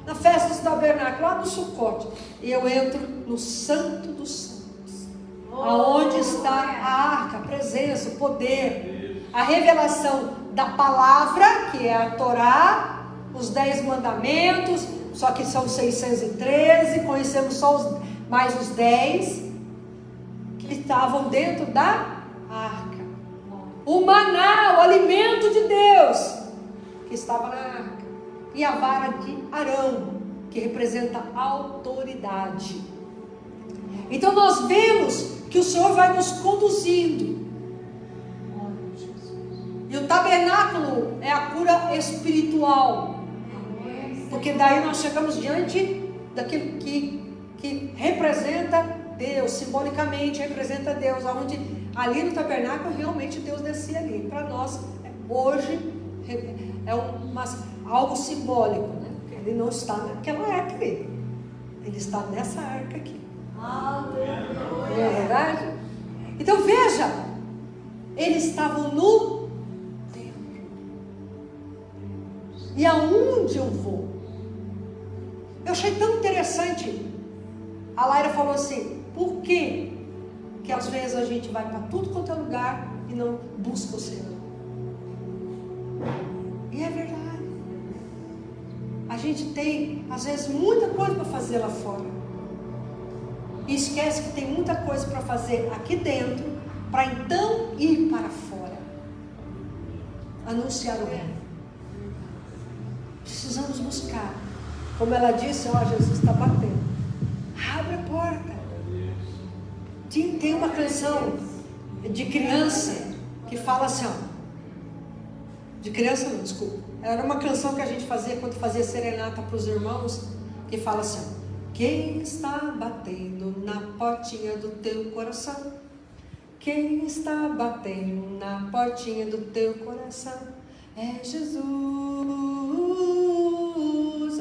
na festa dos tabernáculos, lá no Sucote, eu entro no Santo dos Santos, aonde está a arca, a presença, o poder, a revelação da palavra, que é a Torá, os 10 mandamentos, só que são 613, conhecemos só mais os 10 que estavam dentro da arca. O maná, o alimento de Deus, que estava na arca, e a vara de Arão, que representa a autoridade. Então nós vemos que o Senhor vai nos conduzindo. E o tabernáculo é a cura espiritual. Porque daí nós chegamos diante daquilo que representa Deus, simbolicamente representa Deus, onde ali no tabernáculo realmente Deus descia ali. Para nós, hoje, é algo simbólico, né? Ele não está naquela arca ali. Ele está nessa arca aqui. Não é verdade? Então veja, eles estavam no templo. E aonde eu vou? Eu achei tão interessante. A Laira falou assim: por que às vezes a gente vai para tudo quanto é lugar e não busca o Senhor? E é verdade. A gente tem às vezes muita coisa para fazer lá fora e esquece que tem muita coisa para fazer aqui dentro, para então ir para fora anunciar o reino. Precisamos buscar. Como ela disse, ó, Jesus está batendo. Abre a porta. Tem uma canção de criança que fala assim, ó. De criança não, desculpa. Era uma canção que a gente fazia quando fazia serenata para os irmãos, que fala assim, ó. Quem está batendo na portinha do teu coração? Quem está batendo na portinha do teu coração? É Jesus.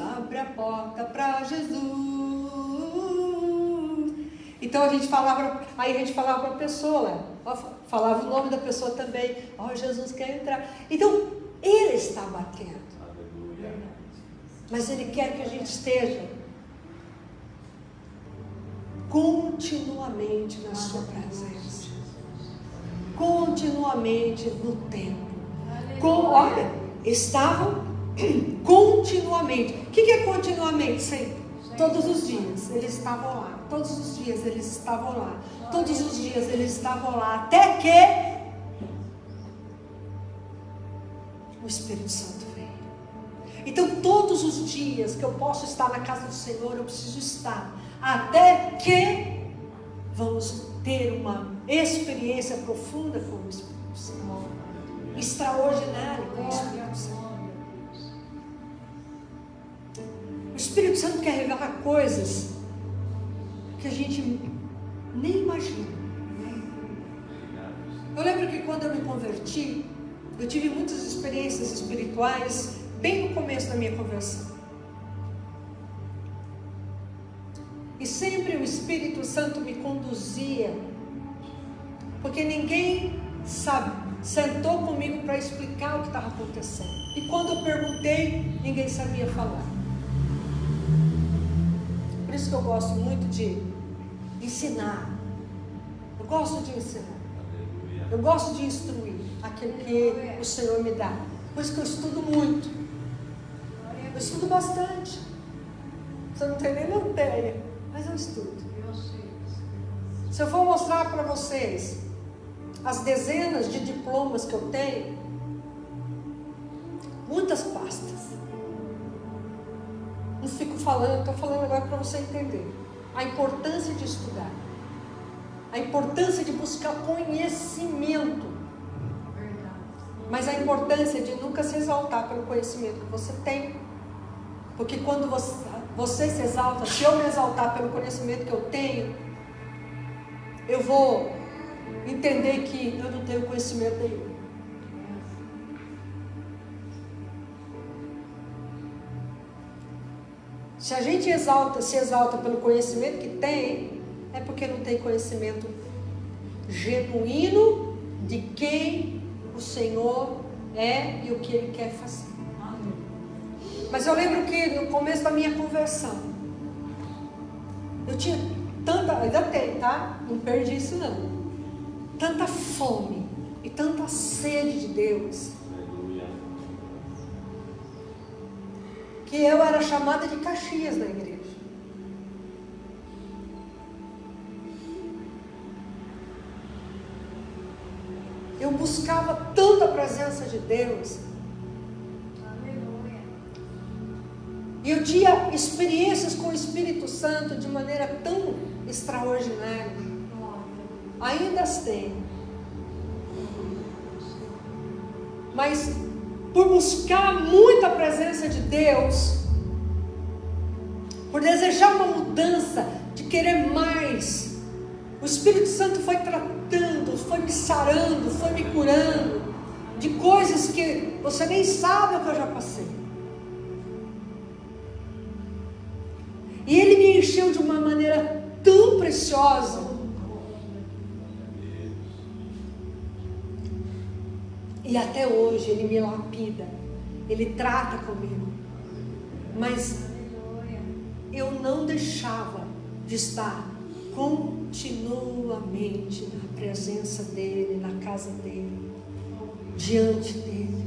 Abre a porta para Jesus. Então a gente falava para a pessoa, falava o nome da pessoa também. Ó, Jesus quer entrar. Então Ele está batendo. Mas Ele quer que a gente esteja continuamente na sua presença, continuamente no templo. Olha, estavam continuamente. O que é continuamente? Sempre. Todos os dias eles estavam lá. Todos os dias eles estavam lá. Todos os dias eles estavam lá. Até que o Espírito Santo veio. Então todos os dias que eu posso estar na casa do Senhor, eu preciso estar. Até que vamos ter uma experiência profunda com o Espírito Santo. Extraordinária com o Espírito Santo. O Espírito Santo quer revelar coisas que a gente nem imagina. Eu lembro que quando eu me converti, eu tive muitas experiências espirituais bem no começo da minha conversão. E sempre o Espírito Santo me conduzia, porque ninguém sentou comigo para explicar o que estava acontecendo. E quando eu perguntei, ninguém sabia falar. Por isso que eu gosto muito de ensinar. Eu gosto de ensinar. Eu gosto de instruir aquilo que o Senhor me dá. Por isso que eu estudo muito. Eu estudo bastante. Você não tem nem ideia, mas eu estudo. Se eu for mostrar para vocês as dezenas de diplomas que eu tenho, muitas pastas. Não fico falando, estou falando agora para você entender a importância de estudar, a importância de buscar conhecimento, mas a importância de nunca se exaltar pelo conhecimento que você tem, porque quando você se exalta, se eu me exaltar pelo conhecimento que eu tenho, eu vou entender que eu não tenho conhecimento nenhum. Se a gente se exalta pelo conhecimento que tem, é porque não tem conhecimento genuíno de quem o Senhor é e o que Ele quer fazer. Mas eu lembro que no começo da minha conversão, eu tinha tanta, ainda tenho, tá? Não perdi isso não. Tanta fome e tanta sede de Deus, que eu era chamada de Caxias na igreja. Eu buscava tanta presença de Deus. E eu tinha experiências com o Espírito Santo de maneira tão extraordinários. Ainda as tenho. Mas por buscar muito a presença de Deus, por desejar uma mudança, de querer mais, o Espírito Santo foi tratando, foi me sarando, foi me curando de coisas que você nem sabe o que eu já passei. E Ele me encheu de uma maneira tão preciosa. E até hoje Ele me lapida, Ele trata comigo. Mas eu não deixava de estar continuamente na presença dEle, na casa dEle, diante dEle.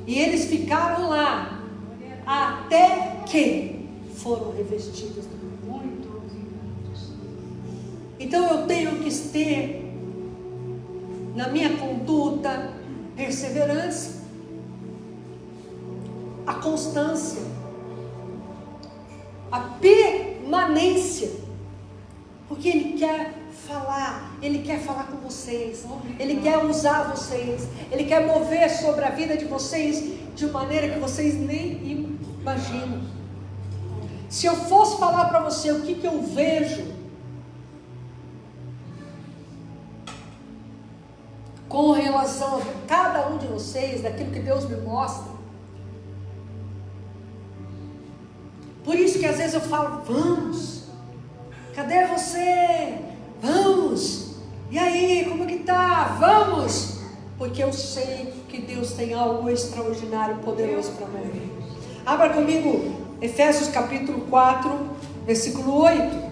E eles ficaram lá até que foram revestidos do muito. Então eu tenho que ter na minha conduta perseverança, a constância, a permanência, porque Ele quer falar com vocês, Ele quer usar vocês, Ele quer mover sobre a vida de vocês de maneira que vocês nem imaginam. Se eu fosse falar para você o que eu vejo com relação a cada um de vocês, daquilo que Deus me mostra, por isso que às vezes eu falo, vamos, cadê você? Vamos, e aí, como que tá? Vamos, porque eu sei que Deus tem algo extraordinário, poderoso para mover. Abra comigo Efésios capítulo 4, versículo 8.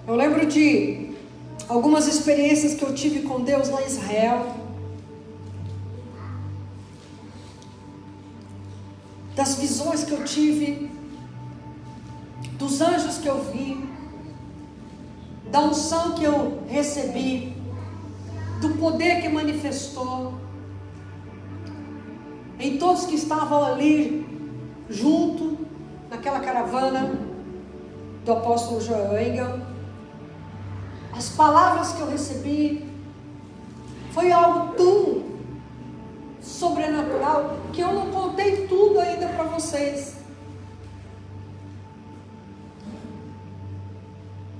Eu lembro de algumas experiências que eu tive com Deus lá em Israel, das visões que eu tive, dos anjos que eu vi, da unção que eu recebi, do poder que manifestou em todos que estavam ali junto, naquela caravana do apóstolo Joel Engel. As palavras que eu recebi foi algo tão sobrenatural que eu não contei tudo ainda para vocês.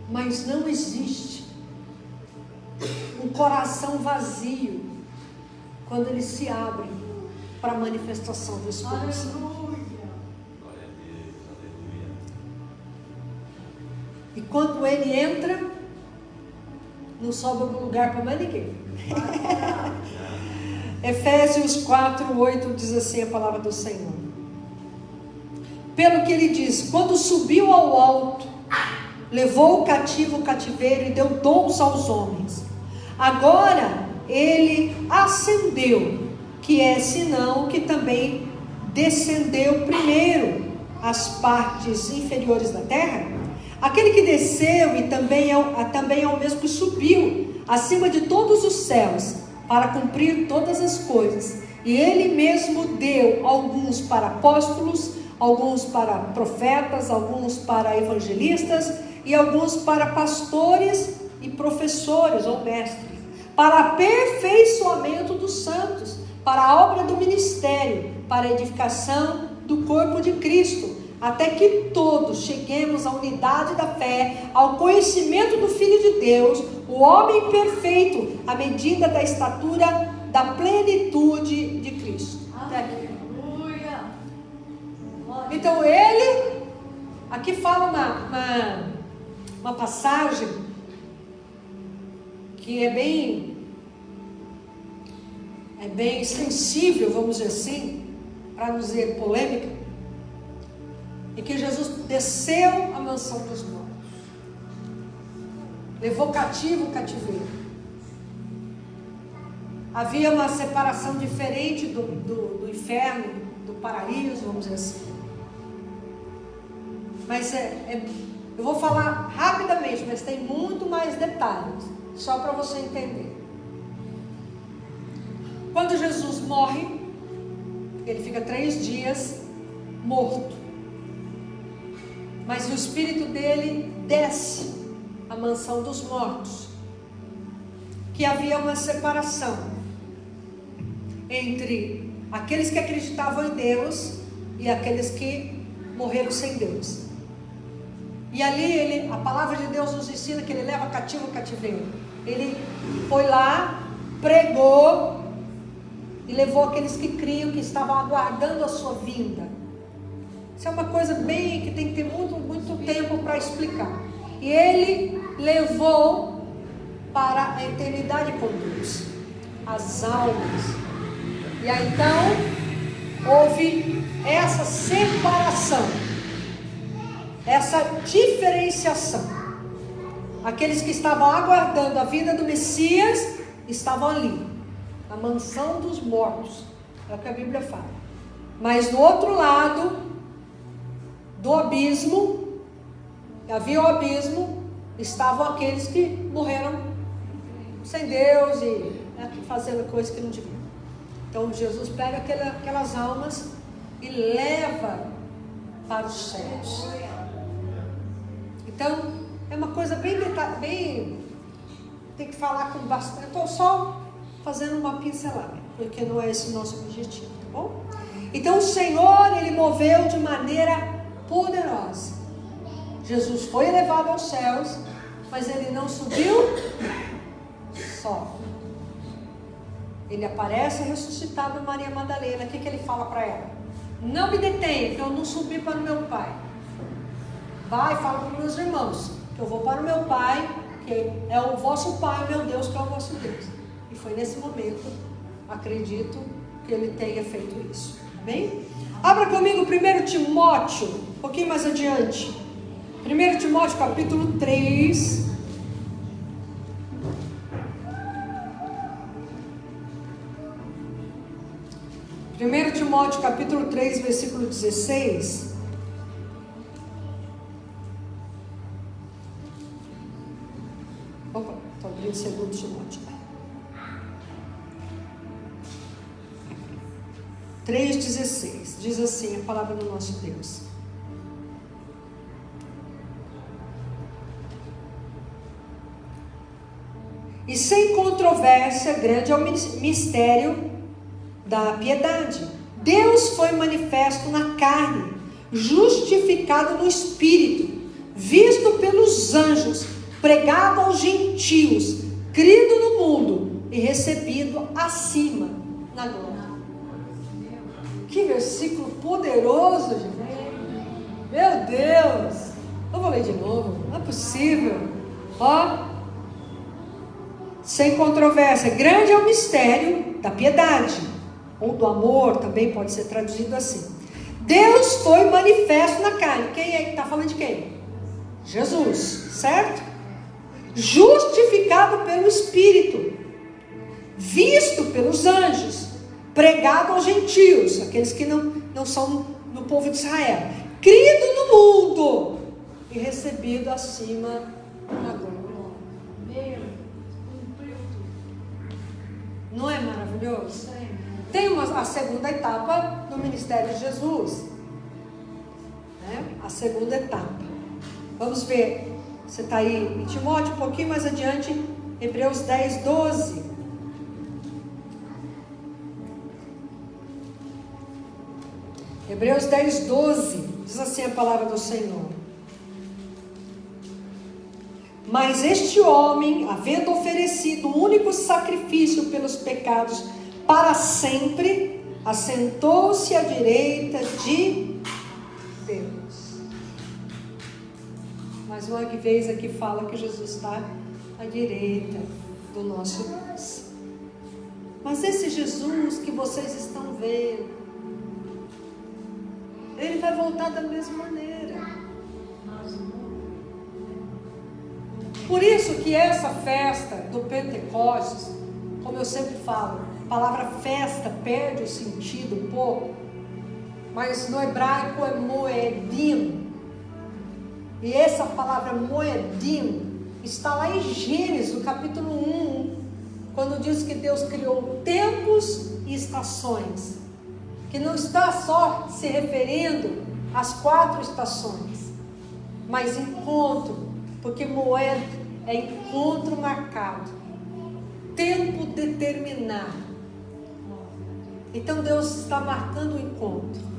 Mas não existe um coração vazio quando ele se abre para a manifestação do Espírito Santo. E quando ele entra, não sobra lugar para mais ninguém. Efésios 4, 8 diz assim a palavra do Senhor. Pelo que ele diz, quando subiu ao alto, levou o cativo o cativeiro e deu dons aos homens. Agora ele ascendeu, que é senão que também descendeu primeiro às partes inferiores da terra. Aquele que desceu e também é o mesmo que subiu acima de todos os céus para cumprir todas as coisas. E ele mesmo deu alguns para apóstolos, alguns para profetas, alguns para evangelistas e alguns para pastores e professores ou mestres, para aperfeiçoamento dos santos, para a obra do ministério, para a edificação do corpo de Cristo, até que todos cheguemos à unidade da fé, ao conhecimento do Filho de Deus, o homem perfeito, à medida da estatura da plenitude de Cristo. Aleluia. Então ele, aqui fala uma passagem que é bem sensível, vamos dizer assim, para não dizer polêmica, em que Jesus desceu à mansão dos mortos, levou cativo o cativeiro. Havia uma separação diferente do inferno, do paraíso, vamos dizer assim. Mas eu vou falar rapidamente, mas tem muito mais detalhes, só para você entender. Quando Jesus morre, Ele fica 3 dias morto. Mas o espírito dele desce à mansão dos mortos. Que havia uma separação entre aqueles que acreditavam em Deus e aqueles que morreram sem Deus. E ali a palavra de Deus nos ensina que ele leva cativo o cativeiro. Ele foi lá, pregou e levou aqueles que criam, que estavam aguardando a sua vinda. Isso é uma coisa bem que tem que ter muito tempo para explicar. E ele levou para a eternidade com Deus as almas. E aí então houve essa separação, essa diferenciação. Aqueles que estavam aguardando a vinda do Messias estavam ali, na mansão dos mortos, é o que a Bíblia fala. Mas do outro lado do abismo, havia o abismo, estavam aqueles que morreram sem Deus e fazendo coisas que não deviam. Então Jesus pega aquelas almas e leva para os céus. Então é uma coisa bem tem que falar com bastante. Estou só fazendo uma pincelada, porque não é esse o nosso objetivo, tá bom? Então o Senhor, ele moveu de maneira poderosa. Jesus foi elevado aos céus, mas ele não subiu só. Ele aparece ressuscitado em Maria Madalena. O que ele fala para ela? Não me detenha, que eu não subi para o meu Pai. Vai, fala para os meus irmãos, que eu vou para o meu Pai, que é o vosso Pai, meu Deus, que é o vosso Deus. E foi nesse momento, acredito, que ele tenha feito isso. Amém? Abra comigo 1 Timóteo, um pouquinho mais adiante. 1 Timóteo capítulo 3. Primeiro Timóteo capítulo 3, versículo 16. Opa, estou abrindo 2 Timóteo. 3,16. Diz assim a palavra do nosso Deus. E sem controvérsia, grande é o mistério da piedade. Deus foi manifesto na carne, justificado no Espírito, visto pelos anjos, pregado aos gentios, crido no mundo e recebido acima na glória. Que versículo poderoso, gente. Meu Deus. Eu vou ler de novo, não é possível. Ó. Sem controvérsia, grande é o mistério da piedade, ou do amor, também pode ser traduzido assim. Deus foi manifesto na carne. Quem é que está falando de quem? Jesus, certo? Justificado pelo Espírito, visto pelos anjos, pregado aos gentios, aqueles que não são do povo de Israel, crido no mundo e recebido acima na glória. Não é maravilhoso? Tem a segunda etapa no ministério de Jesus, né? A segunda etapa. Vamos ver. Você está aí em Timóteo, um pouquinho mais adiante, Hebreus 10, 12. Hebreus 10, 12. Diz assim a palavra do Senhor. Mas este homem, havendo oferecido o único sacrifício pelos pecados para sempre, assentou-se à direita de Deus. Mais uma vez aqui fala que Jesus está à direita do nosso Deus. Mas esse Jesus que vocês estão vendo, ele vai voltar da mesma maneira. Por isso que essa festa do Pentecostes, como eu sempre falo, a palavra festa perde o sentido um pouco, mas no hebraico é moedim. E essa palavra moedim está lá em Gênesis, no capítulo 1, quando diz que Deus criou tempos e estações. que não está só se referindo às 4 estações, mas encontro, porque Moed é encontro marcado, tempo determinado. Então Deus está marcando o encontro.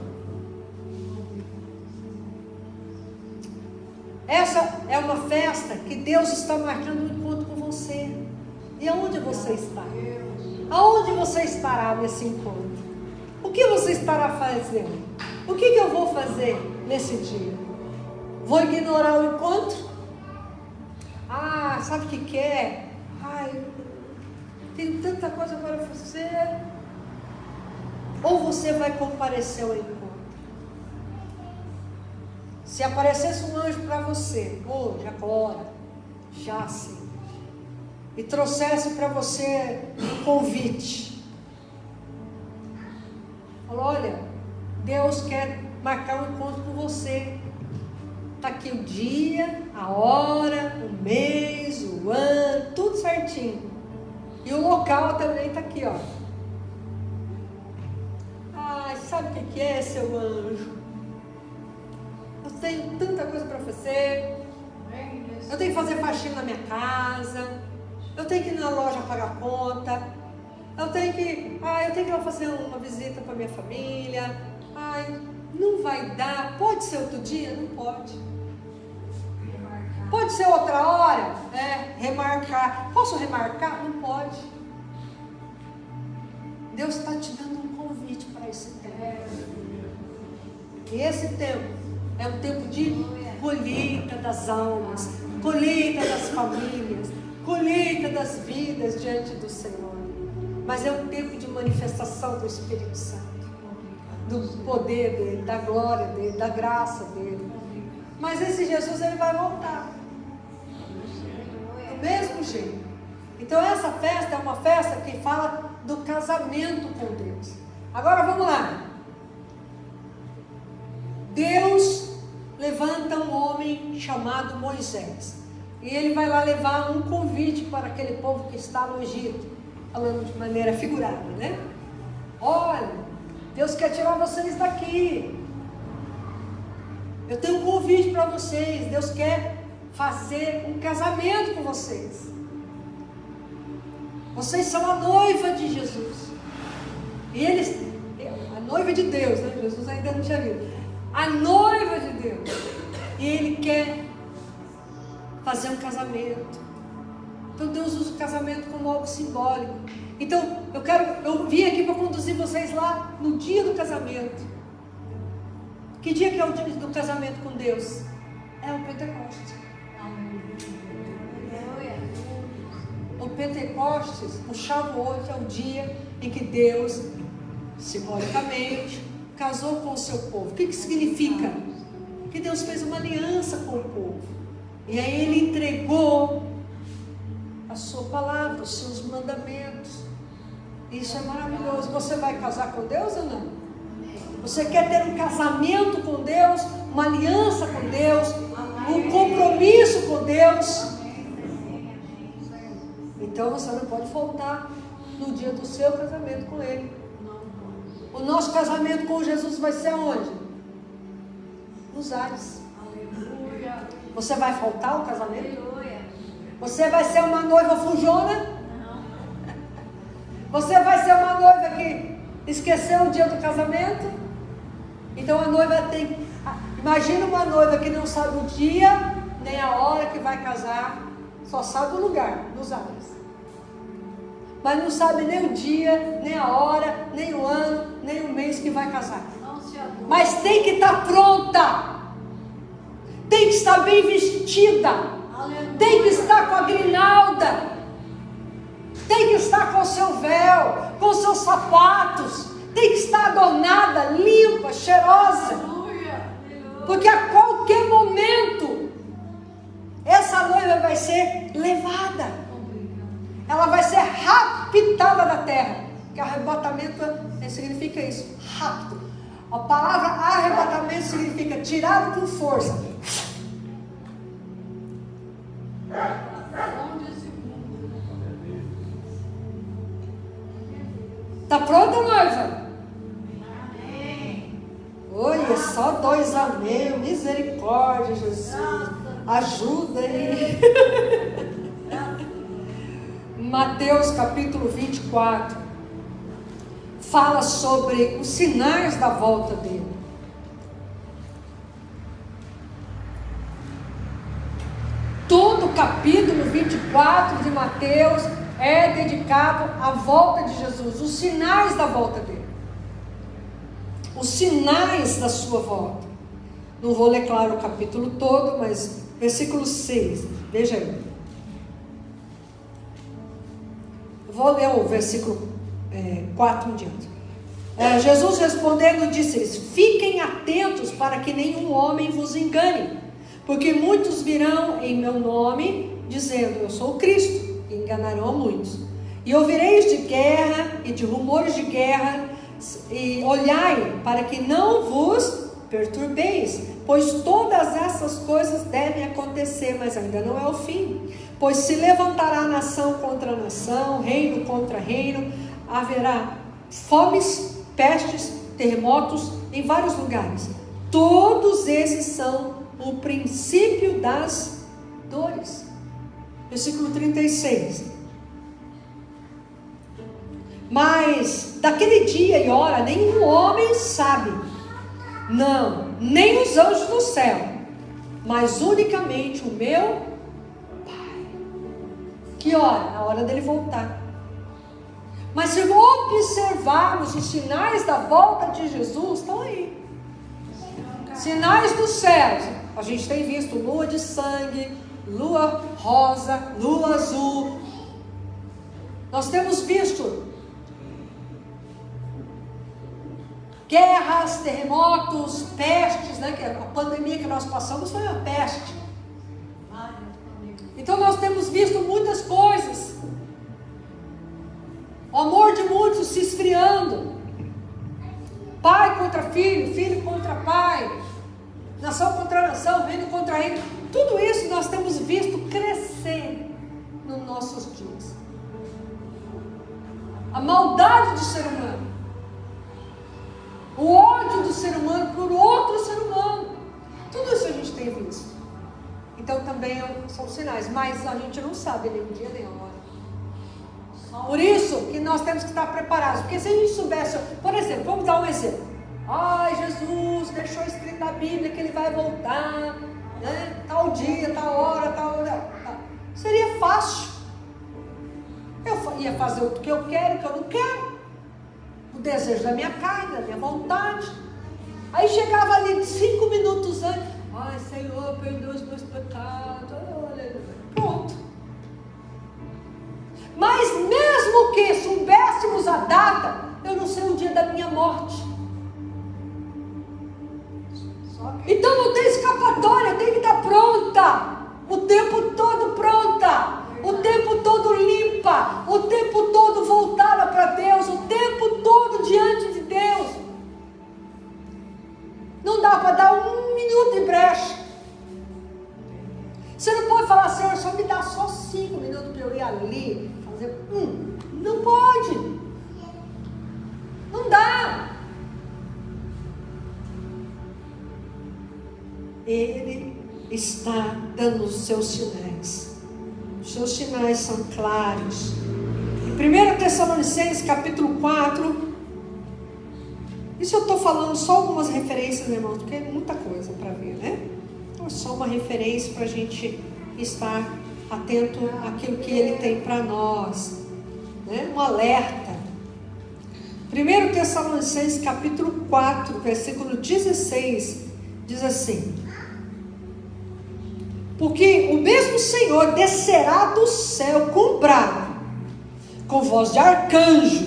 Essa é uma festa que Deus está marcando um encontro com você. E aonde você está? Aonde você estará nesse encontro? O que você estará fazendo? O que eu vou fazer nesse dia? Vou ignorar o encontro? Ah, sabe o que é? Ai, tenho tanta coisa para fazer. Ou você vai comparecer ao encontro? Se aparecesse um anjo para você, hoje, agora, já sim, e trouxesse para você um convite, falou: olha, Deus quer marcar um encontro com você. Está aqui o dia, a hora, o mês, o ano, tudo certinho. E o local também está aqui, ó. Ah, sabe o que é, seu anjo? Eu tenho tanta coisa para fazer. Eu tenho que fazer faxina na minha casa. Eu tenho que ir na loja pagar conta. Eu tenho que ir lá fazer uma visita para minha família. Ai, não vai dar. Pode ser outro dia? Não pode. Pode ser outra hora? Remarcar. Posso remarcar? Não pode. Deus está te dando um convite para esse tempo. E esse tempo é um tempo de colheita das almas, colheita das famílias, colheita das vidas diante do Senhor. Mas é um tempo de manifestação do Espírito Santo, do poder dele, da glória dele, da graça dele. Mas esse Jesus, ele vai voltar do mesmo jeito. Então essa festa é uma festa que fala do casamento com Deus. Agora vamos lá. Deus levanta um homem chamado Moisés. E ele vai lá levar um convite para aquele povo que está no Egito. Falando de maneira figurada, né? Olha, Deus quer tirar vocês daqui. Eu tenho um convite para vocês. Deus quer fazer um casamento com vocês. Vocês são a noiva de Jesus. E eles, a noiva de Deus, né? Jesus ainda não tinha vindo. A noiva de Deus. E ele quer fazer um casamento. Então Deus usa o casamento como algo simbólico. Então eu vim aqui para conduzir vocês lá no dia do casamento. Que dia que é o dia do casamento com Deus? É o Pentecostes. O Pentecostes, o Shavuot, é o dia em que Deus, simbolicamente, casou com o seu povo. O que significa? Que Deus fez uma aliança com o povo. E aí ele entregou a sua palavra, os seus mandamentos. Isso é maravilhoso. Você vai casar com Deus ou não? Você quer ter um casamento com Deus, uma aliança com Deus, um compromisso com Deus? Então você não pode faltar no dia do seu casamento com Ele. O nosso casamento com Jesus vai ser onde? Nos ares. Você vai faltar ao casamento? Você vai ser uma noiva fujona? Você vai ser uma noiva que esqueceu o dia do casamento? Então a noiva tem... Imagina uma noiva que não sabe o dia, nem a hora que vai casar, só sabe o lugar, nos ares. Mas não sabe nem o dia, nem a hora, nem o ano, nem o mês que vai casar. Mas tem que estar pronta. Tem que estar bem vestida. Tem que estar com a grinalda. Tem que estar com o seu véu, com os seus sapatos. Tem que estar adornada, limpa, cheirosa. Porque a qualquer momento essa noiva vai ser levada. Ela vai ser raptada da terra. Porque arrebatamento significa isso, rápido. A palavra arrebatamento significa tirado com força. Está pronta, noiva? só 2 amém, misericórdia, Jesus. Ajuda aí. Mateus capítulo 24 fala sobre os sinais da volta dele. Todo o capítulo 24 de Mateus é dedicado à volta de Jesus, os sinais da volta dele. Os sinais da sua volta. Não vou ler, claro, o capítulo todo, mas versículo 6, veja aí. Eu vou ler o versículo 4 em diante. Jesus respondendo disse-lhes: fiquem atentos para que nenhum homem vos engane, porque muitos virão em meu nome, dizendo, eu sou o Cristo, e enganarão a muitos. E ouvireis de guerra e de rumores de guerra, e olhai para que não vos perturbeis, pois todas essas coisas devem acontecer, mas ainda não é o fim. Pois se levantará nação contra nação, reino contra reino, haverá fomes, pestes, terremotos em vários lugares. Todos esses são o princípio das dores. Versículo 36. Mas daquele dia e hora nenhum homem sabe, não, nem os anjos do céu, mas unicamente o meu Pai. Que hora? A hora dele voltar. Mas se observarmos os sinais da volta de Jesus, estão aí. Sinais dos céus. A gente tem visto lua de sangue, lua rosa, lua azul. Nós temos visto guerras, terremotos, pestes, né? Que a pandemia que nós passamos foi uma peste. Então nós temos visto muitas coisas. O amor de muitos se esfriando. Pai contra filho, filho contra pai, nação contra nação, reino contra reino. Tudo isso nós temos visto crescer nos nossos dias. A maldade do ser humano, o ódio do ser humano por outro ser humano, tudo isso a gente tem visto. Então também são sinais, mas a gente não sabe nem o dia nem a hora. Por isso que nós temos que estar preparados, porque se a gente soubesse, por exemplo, vamos dar um exemplo. Ai, Jesus deixou escrito na Bíblia que ele vai voltar, né? Tal dia, tal hora, tal. Seria fácil. Eu ia fazer o que eu quero, o que eu não quero. O desejo da minha carne, da minha vontade. Aí chegava ali 5 minutos antes. Ai, Senhor, perdoa os meus pecados. Pronto. Mas mesmo que soubéssemos a data, eu não sei o dia da minha morte. Então não tem escapatória, tem que estar pronta. O tempo todo pronta. O tempo todo limpa. O tempo todo voltada para Deus. O tempo todo diante de Deus. Não dá para dar 1 minuto de brecha. Você não pode falar, Senhor, só me dá só 5 minutos para eu ir ali. Fazer. Não pode. Não dá. Ele está dando os seus sinais. Os seus sinais são claros. Em 1 Tessalonicenses capítulo 4. Isso eu estou falando só algumas referências, irmãos, porque é muita coisa para ver, né? Então é só uma referência para a gente estar atento àquilo que ele tem para nós, né? Um alerta. 1 Tessalonicenses capítulo 4, versículo 16, diz assim: porque o mesmo Senhor descerá do céu com brado, com voz de arcanjo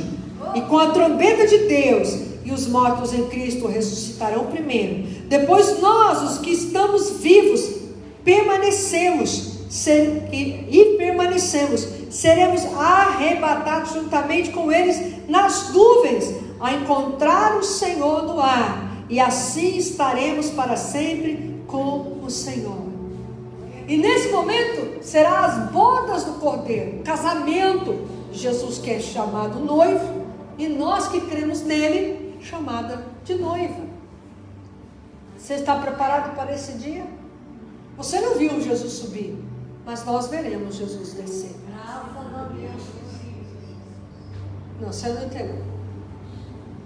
e com a trombeta de Deus, e os mortos em Cristo ressuscitarão primeiro. Depois nós, os que estamos vivos, permanecemos, seremos arrebatados juntamente com eles nas nuvens, a encontrar o Senhor no ar, e assim estaremos para sempre com o Senhor. E nesse momento será as bodas do Cordeiro, o casamento. Jesus que é chamado noivo, e nós que cremos nele, chamada de noiva. Você está preparado para esse dia? Você não viu Jesus subir, mas nós veremos Jesus descer. Graças a Deus. Não, você não entendeu.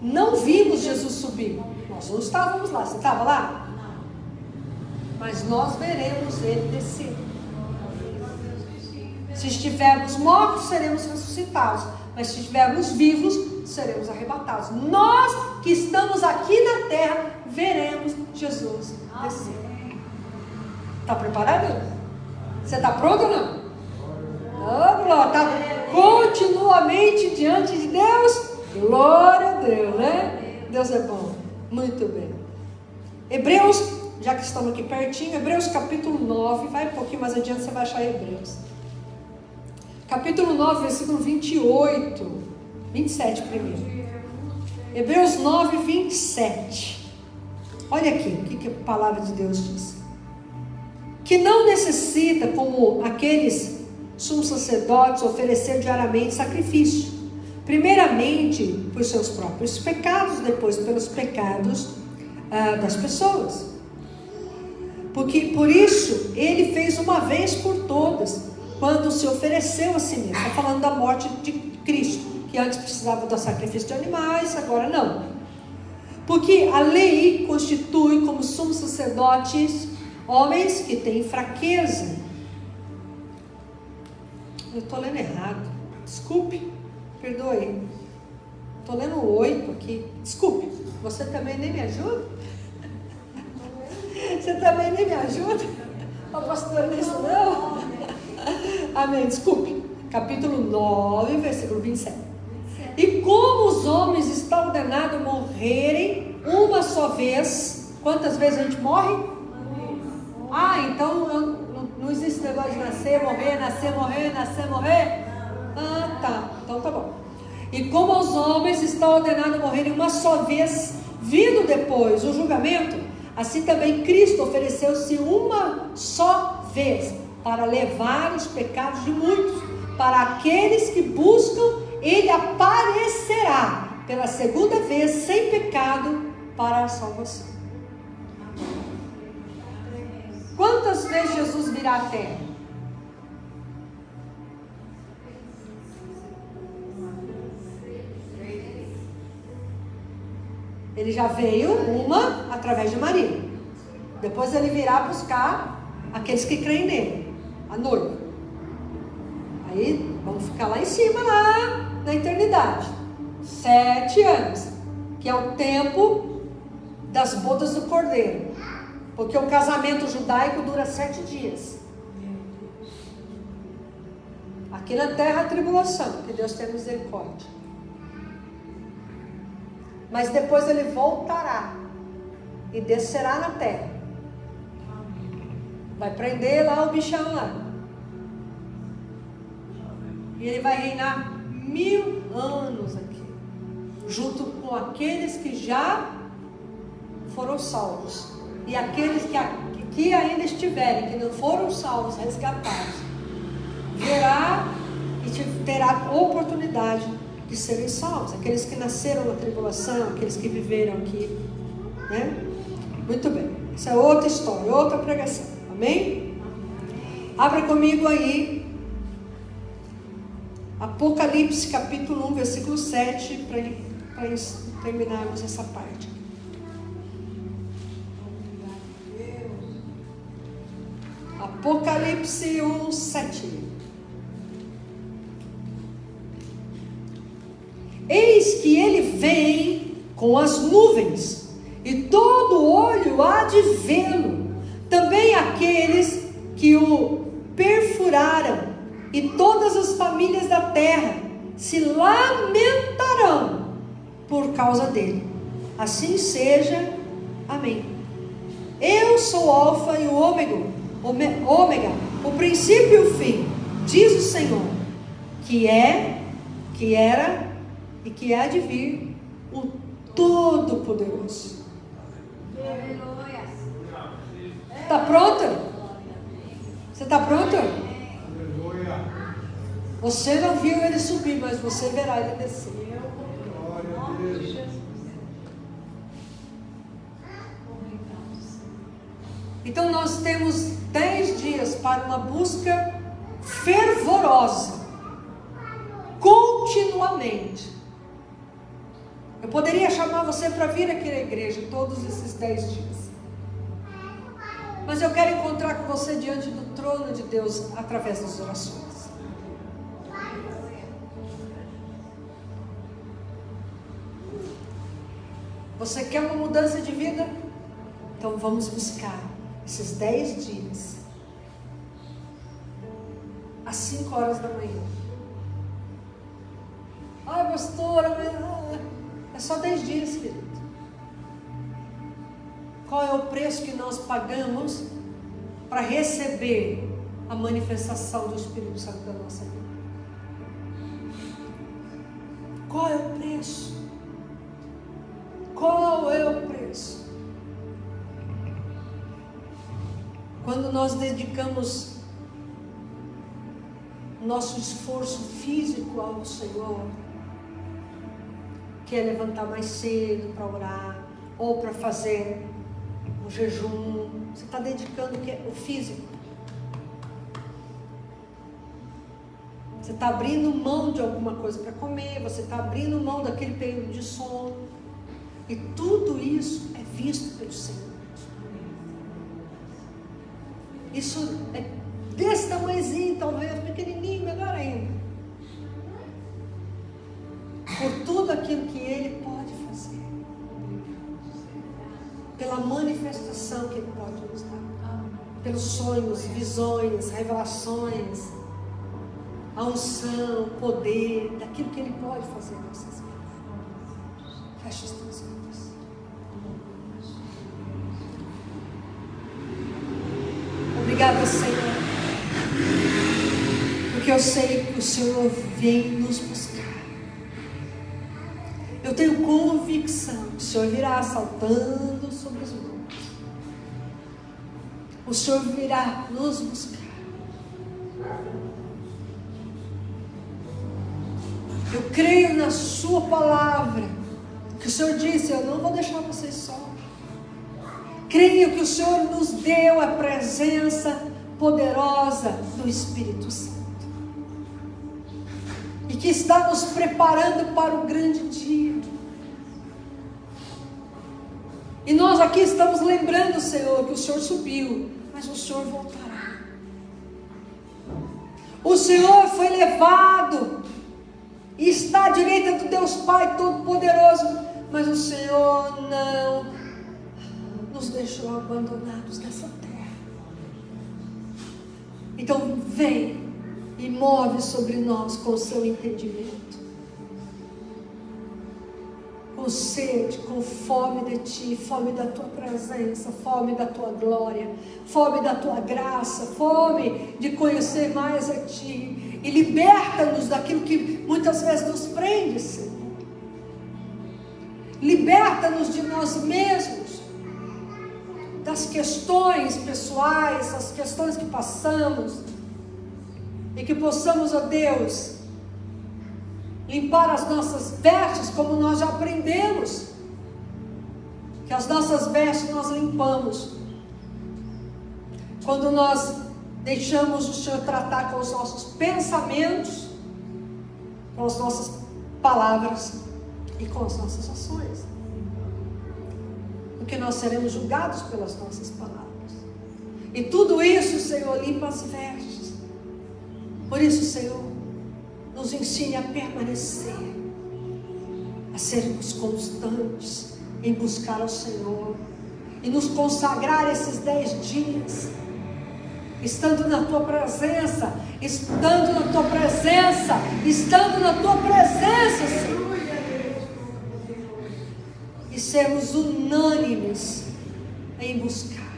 Não vimos Jesus subir. Nós não estávamos lá. Você estava lá? Não. Mas nós veremos ele descer. Se estivermos mortos, seremos ressuscitados. Mas se estivermos vivos, seremos arrebatados. Nós que estamos aqui na terra, veremos Jesus descer. Está preparado? Você está pronto ou não? Está continuamente diante de Deus? Glória a Deus, né? Deus é bom. Muito bem. Hebreus, já que estamos aqui pertinho, Hebreus capítulo 9, vai um pouquinho mais adiante, você vai achar Hebreus. Capítulo 9, versículo 28, 27 primeiro. Hebreus 9, 27. Olha aqui, o que a palavra de Deus diz. Que não necessita, como aqueles sumos sacerdotes, oferecer diariamente sacrifício. Primeiramente por seus próprios pecados, depois pelos pecados das pessoas. Porque por isso ele fez uma vez por todas, quando se ofereceu a si mesmo. Está falando da morte de Cristo, que antes precisava do sacrifício de animais, agora não. Porque a lei constitui como sumos sacerdotes homens que têm fraqueza. Eu estou lendo errado, desculpe, perdoe. Estou lendo o 8 aqui, desculpe. Você também nem me ajuda? Você também nem me ajuda? O pastor nisso não? Amém, desculpe. Capítulo 9, versículo 27. E como os homens estão ordenados a morrerem uma só vez, quantas vezes a gente morre? Então não existe negócio de nascer, morrer, nascer, morrer, nascer, morrer? Tá, então tá bom. E como os homens estão ordenados a morrerem uma só vez, vindo depois o julgamento, assim também Cristo ofereceu-se uma só vez, para levar os pecados de muitos. Para aqueles que buscam, ele aparecerá pela segunda vez, sem pecado, para a salvação. Quantas vezes Jesus virá à terra? Ele já veio uma através de Maria. Depois ele virá buscar aqueles que creem nele, a noiva. Aí vamos ficar lá em cima, lá na eternidade. 7 anos, que é o tempo das bodas do Cordeiro. Porque o casamento judaico dura 7 dias. Aqui na terra a tribulação, que Deus tenha misericórdia. Mas depois ele voltará e descerá na terra. Vai prender lá o bichão lá. E ele vai reinar 1000 anos aqui, junto com aqueles que já foram salvos e aqueles que ainda estiverem, que não foram salvos, resgatados. Verá e terá oportunidade de serem salvos, aqueles que nasceram na tribulação, aqueles que viveram aqui, né? Muito bem, essa é outra história, outra pregação, amém? Abra comigo aí Apocalipse capítulo 1, versículo 7, para terminarmos essa parte. Apocalipse 1, 7. Eis que ele vem com as nuvens, e todo olho há de vê-lo, também aqueles que o perfuraram, e todas as famílias da terra se lamentarão por causa dele. Assim seja. Amém. Eu sou o Alfa e o Ômega, o princípio e o fim, diz o Senhor, que é, que era e que há de vir, o Todo-Poderoso. Está pronta? Você está pronta? Você não viu ele subir, mas você verá ele descer. Então nós temos 10 dias para uma busca fervorosa, continuamente. Eu poderia chamar você para vir aqui na igreja todos esses 10 dias. Mas eu quero encontrar com você diante do trono de Deus através das orações. Você quer uma mudança de vida? Então vamos buscar esses 10 dias, às 5 horas da manhã. Ai, pastora, mas é só 10 dias, querido. Qual é o preço que nós pagamos para receber a manifestação do Espírito Santo da nossa vida? Qual é o preço? Qual é o preço? Quando nós dedicamos nosso esforço físico ao Senhor, que é levantar mais cedo para orar, ou para fazer um jejum, você está dedicando o físico. Você está abrindo mão de alguma coisa para comer, você está abrindo mão daquele período de sono. E tudo isso é visto pelo Senhor. Isso é desse tamanhozinho, talvez, pequenininho, melhor ainda. Por tudo aquilo que Ele pode fazer. Pela manifestação que Ele pode nos dar. Pelos sonhos, visões, revelações, a unção, o poder, daquilo que Ele pode fazer em nossas vidas. Feche os teus olhos. Obrigada, Senhor, porque eu sei que o Senhor vem nos buscar. Eu tenho convicção que o Senhor virá saltando sobre os montes. O Senhor virá nos buscar. Eu creio na sua palavra, que o Senhor disse: eu não vou deixar vocês sós. Creio que o Senhor nos deu a presença poderosa do Espírito Santo. E que está nos preparando para o grande dia. E nós aqui estamos lembrando, Senhor, que o Senhor subiu, mas o Senhor voltará. O Senhor foi levado e está à direita do Deus Pai Todo-Poderoso, mas o Senhor não nos deixou abandonados nessa terra. Então vem e move sobre nós com o seu entendimento, com sede, com fome de Ti, fome da Tua presença, fome da Tua glória, fome da Tua graça, fome de conhecer mais a Ti, e liberta-nos daquilo que muitas vezes nos prende, Senhor. Liberta-nos de nós mesmos, das questões pessoais, as questões que passamos, e que possamos, ó Deus, limpar as nossas vestes, como nós já aprendemos, que as nossas vestes nós limpamos quando nós deixamos o Senhor tratar com os nossos pensamentos, com as nossas palavras e com as nossas ações. Porque nós seremos julgados pelas nossas palavras. E tudo isso, Senhor, limpa as vestes. Por isso, Senhor, nos ensine a permanecer, a sermos constantes em buscar ao Senhor e nos consagrar esses 10 dias, estando na Tua presença, estando na Tua presença, estando na Tua presença, Senhor. E sermos unânimes em buscar,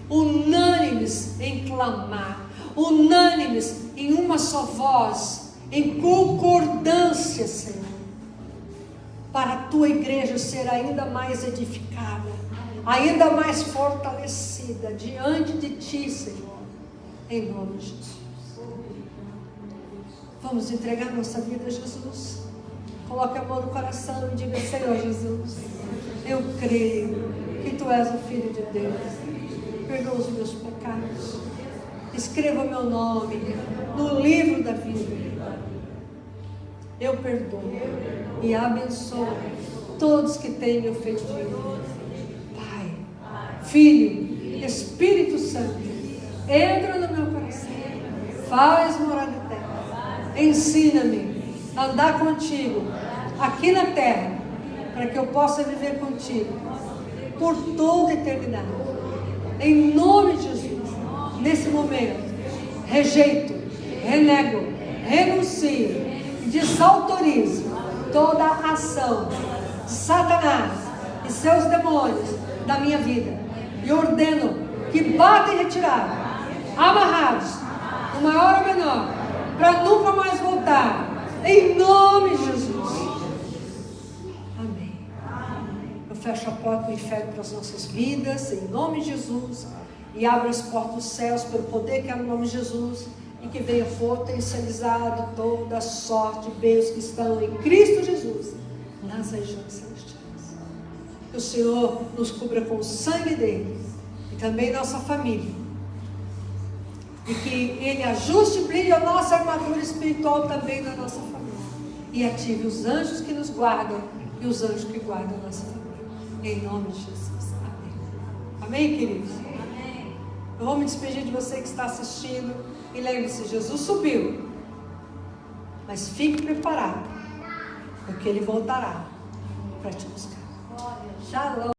unânimes em clamar, unânimes em uma só voz, em concordância, Senhor, para a Tua igreja ser ainda mais edificada, ainda mais fortalecida diante de Ti, Senhor, em nome de Jesus. Vamos entregar nossa vida a Jesus. Coloque a mão no coração e diga: Senhor Jesus, eu creio que Tu és o Filho de Deus. perdoa os meus pecados, escreva meu nome no livro da vida. Eu perdoo e abençoo todos que têm me ofendido. Pai, Filho, Espírito Santo, entra no meu coração, faz morada eterna, ensina-me a andar contigo aqui na terra, para que eu possa viver contigo por toda a eternidade. Em nome de Jesus, nesse momento, rejeito, renego, renuncio, desautorizo toda a ação de Satanás e seus demônios da minha vida e ordeno que batem em retirada, amarrados, no maior ou menor, para nunca mais voltar, em nome de Jesus. Amém. Eu fecho a porta do inferno para as nossas vidas, em nome de Jesus, e abro as portas dos céus pelo poder que é no nome de Jesus, e que venha potencializado toda a sorte de bênçãos que estão em Cristo Jesus nas regiões celestiais. Que o Senhor nos cubra com o sangue dele e também nossa família, e que ele ajuste e brilhe a nossa armadura espiritual também na nossa família, e ative os anjos que nos guardam e os anjos que guardam a nossa família, em nome de Jesus. Amém. Amém, queridos? Amém. Eu vou me despedir de você que está assistindo. E lembre-se, Jesus subiu, mas fique preparado, porque Ele voltará para te buscar. Shalom.